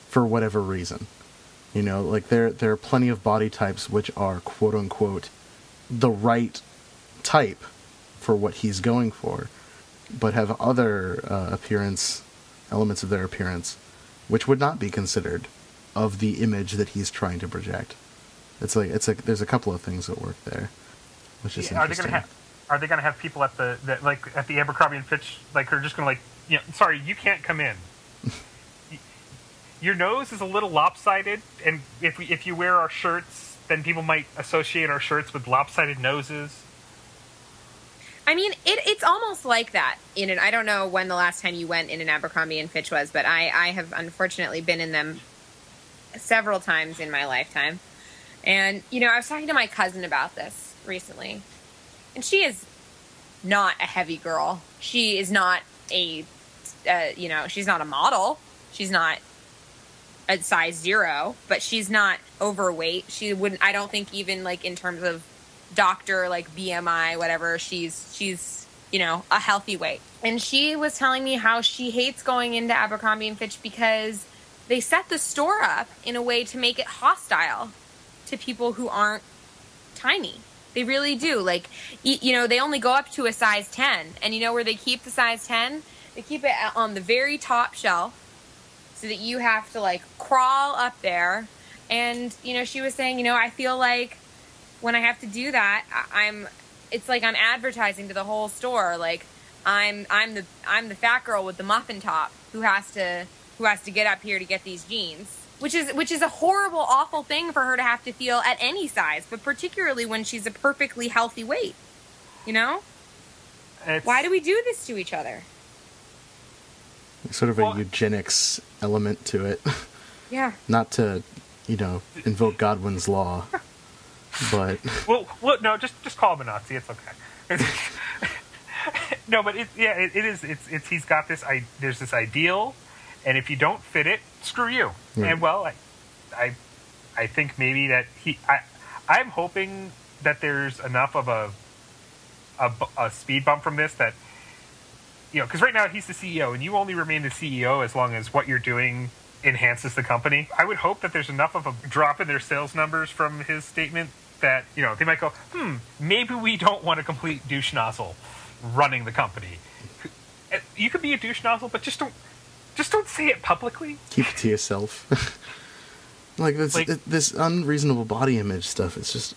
for whatever reason? You know, like there are plenty of body types which are quote unquote the right type for what he's going for, but have other elements of their appearance which would not be considered of the image that he's trying to project. It's like there's a couple of things that work there, which is interesting. Are they gonna have people at the Abercrombie and Fitch, like, are just gonna, like, sorry, you can't come in. Your nose is a little lopsided, and if you wear our shirts, then people might associate our shirts with lopsided noses. I mean, it's almost like that. I don't know when the last time you went in an Abercrombie and Fitch was, but I have unfortunately been in them several times in my lifetime. And, I was talking to my cousin about this recently. And she is not a heavy girl. She is not she's not a model. She's not a size 0, but she's not overweight. She wouldn't, I don't think, even like in terms of doctor, like BMI, whatever, she's a healthy weight. And she was telling me how she hates going into Abercrombie and Fitch because they set the store up in a way to make it hostile to people who aren't tiny. They really do. Like, they only go up to a size 10. And you know where they keep the size 10? They keep it on the very top shelf so that you have to, like, crawl up there. And, she was saying, I feel like when I have to do that, it's like I'm advertising to the whole store. Like, I'm the fat girl with the muffin top who has to get up here to get these jeans. Which is a horrible, awful thing for her to have to feel at any size, but particularly when she's a perfectly healthy weight. Why do we do this to each other? Sort of a eugenics element to it. Yeah. Not to, invoke Godwin's law, but... Well, no, just call him a Nazi. It's okay. No, but it is. He's got this. There's this ideal. And if you don't fit it, screw you. Right. And well, I think maybe that I'm hoping that there's enough of a speed bump from this that, because right now he's the CEO, and you only remain the CEO as long as what you're doing enhances the company. I would hope that there's enough of a drop in their sales numbers from his statement that, they might go, maybe we don't want a complete douche nozzle running the company. You could be a douche nozzle, but just don't say it publicly. Keep it to yourself. This unreasonable body image stuff. It's just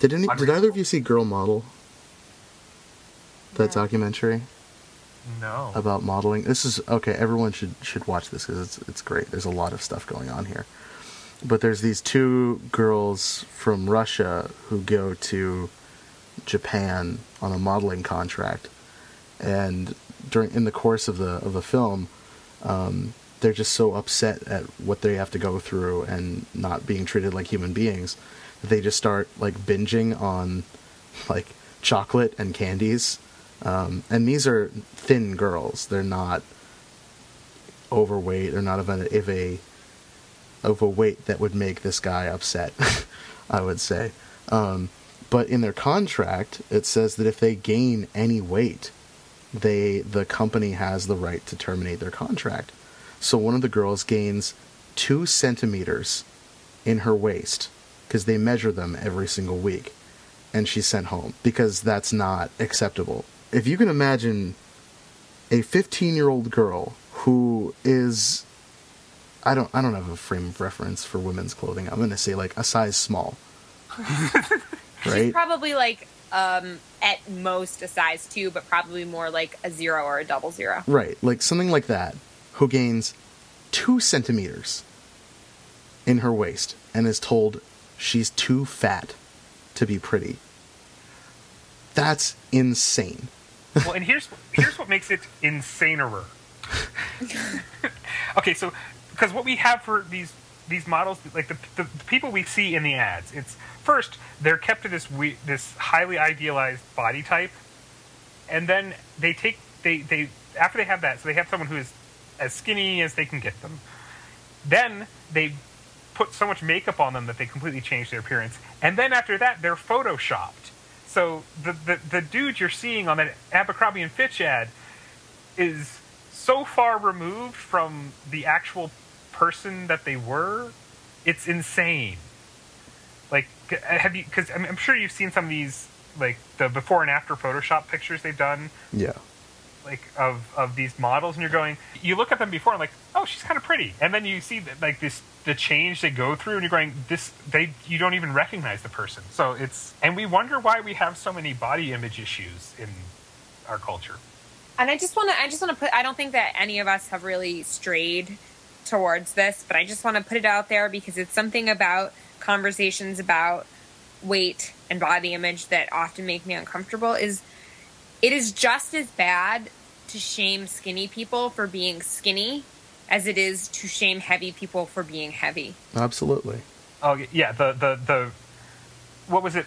Did either of you see Girl Model? That documentary? No. About modeling. This is okay. Everyone should watch this because it's great. There's a lot of stuff going on here. But there's these two girls from Russia who go to Japan on a modeling contract, and in the course of the film, they're just so upset at what they have to go through and not being treated like human beings that they just start like binging on like chocolate and candies. And these are thin girls. They're not overweight. They're not of a weight that would make this guy upset, I would say. But in their contract, it says that if they gain any weight, the company has the right to terminate their contract. So one of the girls gains 2 centimeters in her waist because they measure them every single week, and she's sent home because that's not acceptable. If you can imagine a 15-year-old girl who is, I don't have a frame of reference for women's clothing. I'm going to say like a size small. Right? She's probably like at most a size 2, but probably more like a 0 or a 00. Right, like something like that, who gains 2 centimeters in her waist and is told she's too fat to be pretty. That's insane. Well, and here's what makes it insaner. Okay, so because what we have for these models, like the people we see in the ads, it's first they're kept to this highly idealized body type, and then they after they have that, so they have someone who is as skinny as they can get them. Then they put so much makeup on them that they completely change their appearance, and then after that they're photoshopped. So the dude you're seeing on that Abercrombie and Fitch ad is so far removed from the actual person that they were, it's insane. Like, have you? Because I'm sure you've seen some of these, like the before and after Photoshop pictures they've done. Yeah. Like of these models, and you look at them before and like, oh, she's kind of pretty, and then you see that like the change they go through, and you're going, you don't even recognize the person. So and we wonder why we have so many body image issues in our culture. And I just want to put, I don't think that any of us have really strayed towards this, but I just want to put it out there because it's something about conversations about weight and body image that often make me uncomfortable. It is just as bad to shame skinny people for being skinny as it is to shame heavy people for being heavy. Absolutely. Oh yeah, the what was it?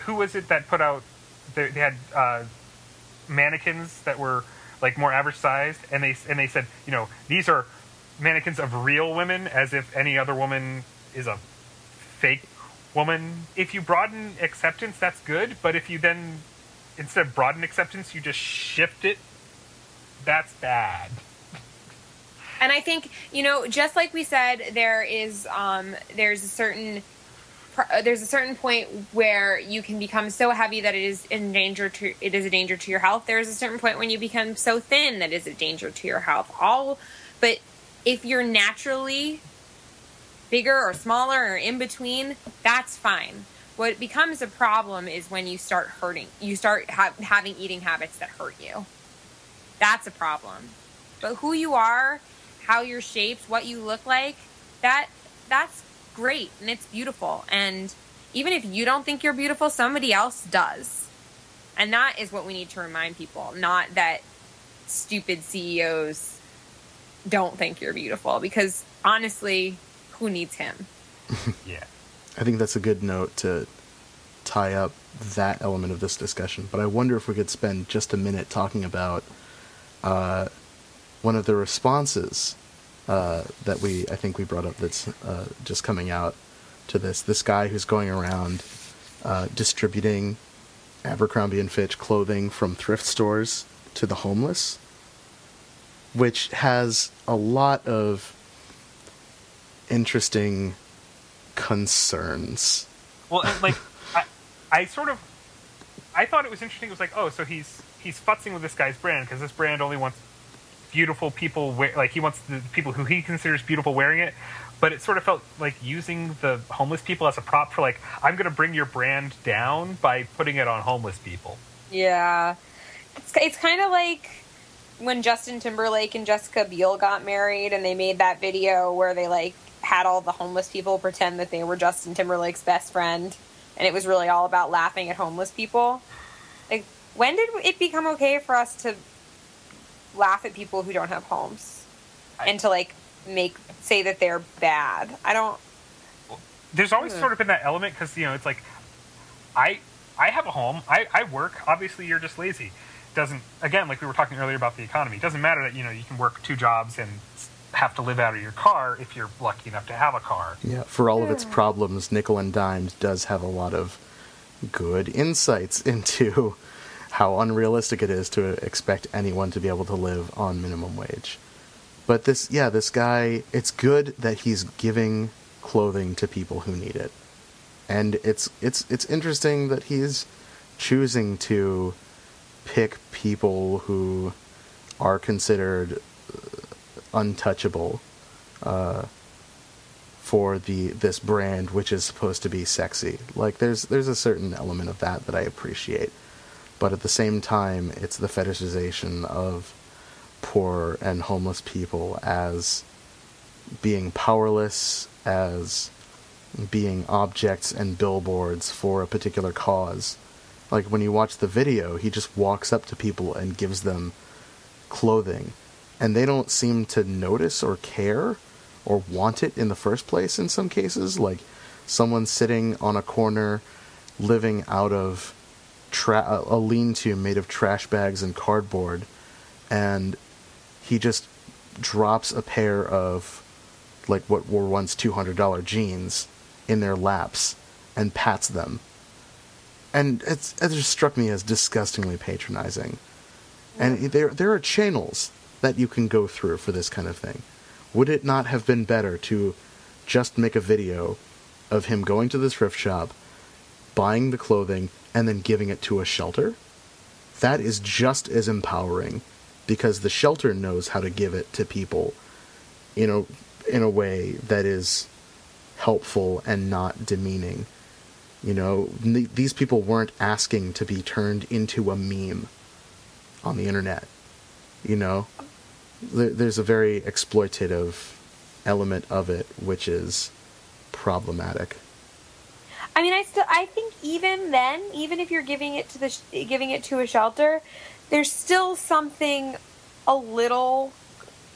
Who was it that put out? They had mannequins that were like more average sized, and they said, these are mannequins of real women, as if any other woman is a fake woman. If you broaden acceptance, that's good, but if you then instead of broaden acceptance, you just shift it, that's bad. And I think, just like we said, there's a certain point where you can become so heavy that it is a danger to your health. There's a certain point when you become so thin that it is a danger to your health. But if you're naturally bigger or smaller or in between, that's fine. What becomes a problem is when you start hurting. You start having eating habits that hurt you. That's a problem. But who you are, how you're shaped, what you look like, that's great and it's beautiful. And even if you don't think you're beautiful, somebody else does. And that is what we need to remind people, not that stupid CEOs don't think you're beautiful, because honestly, who needs him? Yeah. I think that's a good note to tie up that element of this discussion. But I wonder if we could spend just a minute talking about one of the responses that I think we brought up that's just coming out to this guy who's going around distributing Abercrombie and Fitch clothing from thrift stores to the homeless, which has a lot of interesting concerns. Well, like I thought it was interesting. It was like, oh, so he's futzing with this guy's brand because this brand only wants beautiful people he wants the people who he considers beautiful wearing it. But it sort of felt like using the homeless people as a prop for like, I'm going to bring your brand down by putting it on homeless people. Yeah, it's kind of like when Justin Timberlake and Jessica Biel got married, and they made that video where they like had all the homeless people pretend that they were Justin Timberlake's best friend, and it was really all about laughing at homeless people. Like, when did it become okay for us to laugh at people who don't have homes and to like say that they're bad? I don't. There's always sort of been that element because it's like I have a home. I work. Obviously, you're just lazy. Doesn't, again, like we were talking earlier about the economy. It doesn't matter that you can work 2 jobs and have to live out of your car if you're lucky enough to have a car. Yeah, for all of its problems, Nickel and Dimed does have a lot of good insights into how unrealistic it is to expect anyone to be able to live on minimum wage. But this guy, it's good that he's giving clothing to people who need it. And it's interesting that he's choosing to pick people who are considered untouchable for this brand, which is supposed to be sexy. Like there's a certain element of that I appreciate, but at the same time, it's the fetishization of poor and homeless people as being powerless, as being objects and billboards for a particular cause, Like, when you watch the video, he just walks up to people and gives them clothing. And they don't seem to notice or care or want it in the first place in some cases. Like, someone sitting on a corner living out of a lean-to made of trash bags and cardboard, and he just drops a pair of, like, what were once $200 jeans in their laps and pats them. And it just struck me as disgustingly patronizing. And there are channels that you can go through for this kind of thing. Would it not have been better to just make a video of him going to the thrift shop, buying the clothing, and then giving it to a shelter? That is just as empowering, because the shelter knows how to give it to people in a way that is helpful and not demeaning. You know, these people weren't asking to be turned into a meme on the internet. You know, there's a very exploitative element of it, which is problematic. I mean, I think even then, even if you're giving it to a shelter, there's still something a little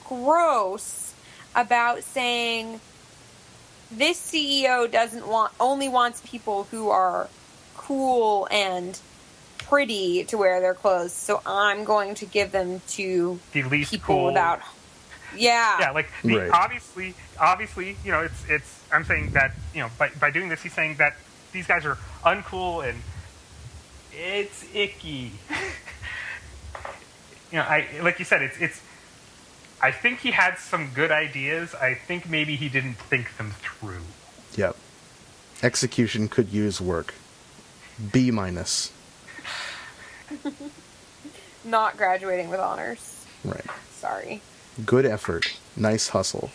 gross about saying this CEO only wants people who are cool and pretty to wear their clothes, so I'm going to give them to the least people cool. without. Yeah, like right. obviously, you know, it's. I'm saying that, you know, by doing this, he's saying that these guys are uncool and it's icky. You know, like you said, it's. I think he had some good ideas. I think maybe he didn't think them through. Yep. Execution could use work. B-. not graduating with honors. Right. Sorry. Good effort. Nice hustle.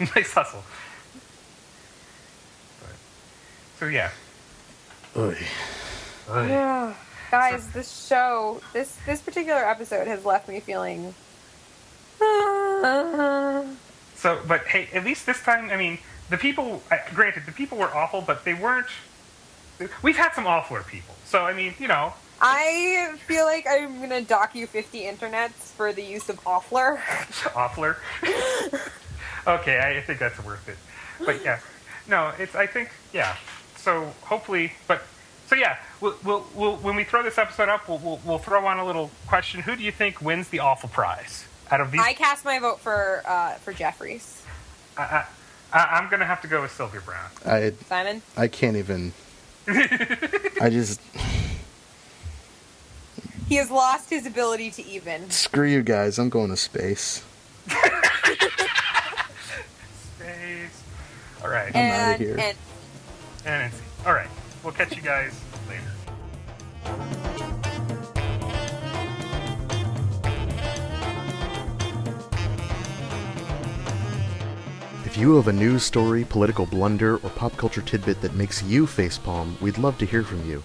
Nice hustle. So yeah. Oy. Yeah. Guys, this particular episode has left me feeling... So, but hey, at least this time, I mean, the people, granted, the people were awful, but they weren't... We've had some awfuler people. So, I mean, you know... I feel like I'm going to dock you 50 internets for the use of awfler. Awfler? Okay, I think that's worth it. But yeah. No, I think, yeah. So, hopefully, so yeah, we'll when we throw this episode up, we'll throw on a little question. Who do you think wins the awful prize out of these? I cast my vote for Jeffries. I'm gonna have to go with Sylvia Browne. Simon? I can't even. I just. He has lost his ability to even. Screw you guys. I'm going to space. Space. All right. I'm out of here. And all right. We'll catch you guys later. If you have a news story, political blunder, or pop culture tidbit that makes you facepalm, we'd love to hear from you.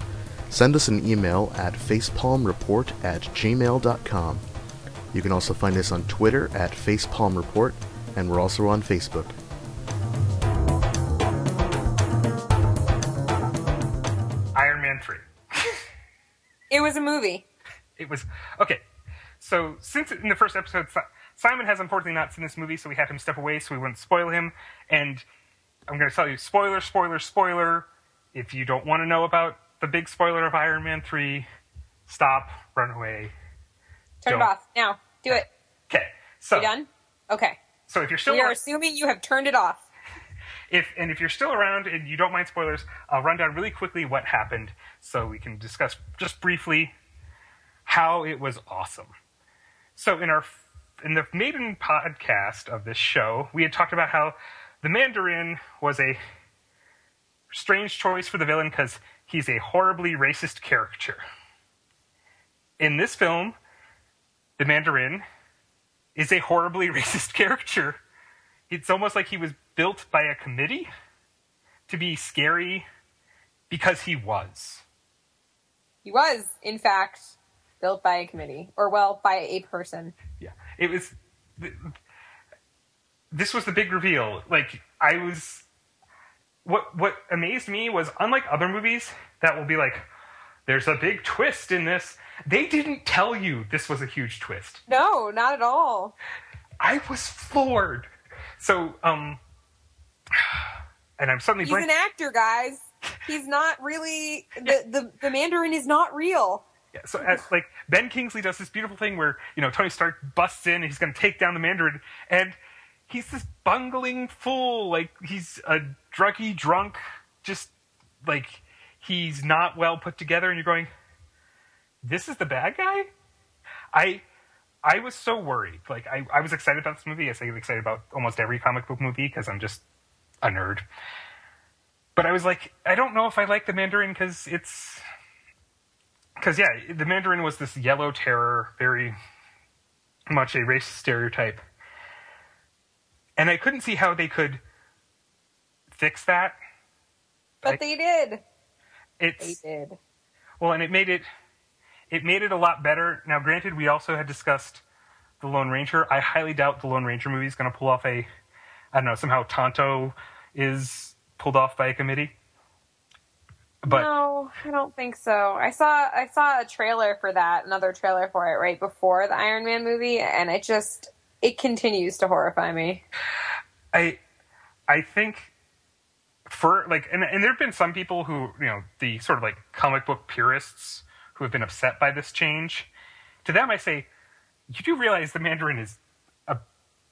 Send us an email at facepalmreport@gmail.com. You can also find us on Twitter at facepalmreport, and we're also on Facebook. Iron Man 3. It was a movie. It was... Okay. So, since in the first episode, Simon has unfortunately not seen this movie, so we had him step away so we wouldn't spoil him. And I'm going to tell you, spoiler, spoiler, spoiler. If you don't want to know about the big spoiler of Iron Man 3, stop, run away. Turn it off. Now. Do it. Okay. So, you done? Okay. So if you're still... We are assuming you have turned it off. If you're still around and you don't mind spoilers, I'll run down really quickly what happened so we can discuss just briefly how it was awesome. So in the maiden podcast of this show, we had talked about how the Mandarin was a strange choice for the villain because he's a horribly racist caricature. In this film, the Mandarin is a horribly racist caricature. It's almost like he was built by a committee to be scary because he was. He was, in fact, built by a committee. Or, well, by a person. Yeah. It was... This was the big reveal. Like, I was... What amazed me was, unlike other movies that will be like, there's a big twist in this. They didn't tell you this was a huge twist. No, not at all. I was floored. So, and I'm suddenly... He's an actor, guys. He's not really... The Mandarin is not real. Yeah, so like Ben Kingsley does this beautiful thing where, Tony Stark busts in and he's going to take down the Mandarin, and he's this bungling fool. Like, he's a druggy drunk, just like he's not well put together, and you're going, this is the bad guy? I was so worried. Like, I was excited about this movie. I get excited about almost every comic book movie because I'm just a nerd. But I was like, I don't know if I like the Mandarin because the Mandarin was this yellow terror, very much a racist stereotype. And I couldn't see how they could fix that. But they did. They did. Well, and it made it a lot better. Now, granted, we also had discussed The Lone Ranger. I highly doubt the Lone Ranger movie is going to pull off somehow Tonto is pulled off by a committee. But no, I don't think so. I saw a trailer for that, another trailer for it right before the Iron Man movie, and it continues to horrify me. I think for like, and there have been some people who, the sort of like comic book purists who have been upset by this change. To them, I say, you do realize the Mandarin is a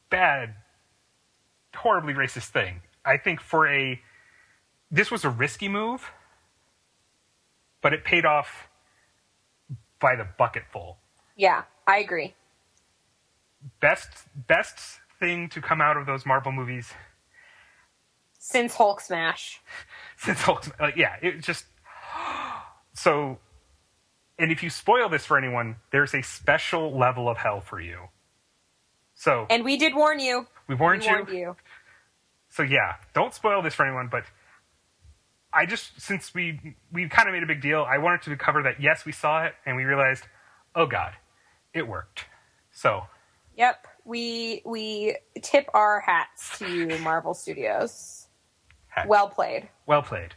bad, horribly racist thing. I think this was a risky move, but it paid off by the bucketful. Yeah, I agree. Best thing to come out of those Marvel movies since Hulk Smash. It just so. And if you spoil this for anyone, there's a special level of hell for you. So, and we did warn you. We warned you. So yeah, don't spoil this for anyone. But since we kind of made a big deal, I wanted to cover that. Yes, we saw it, and we realized, oh God, it worked. So. Yep, we tip our hats to you, Marvel Studios. Well played. Well played.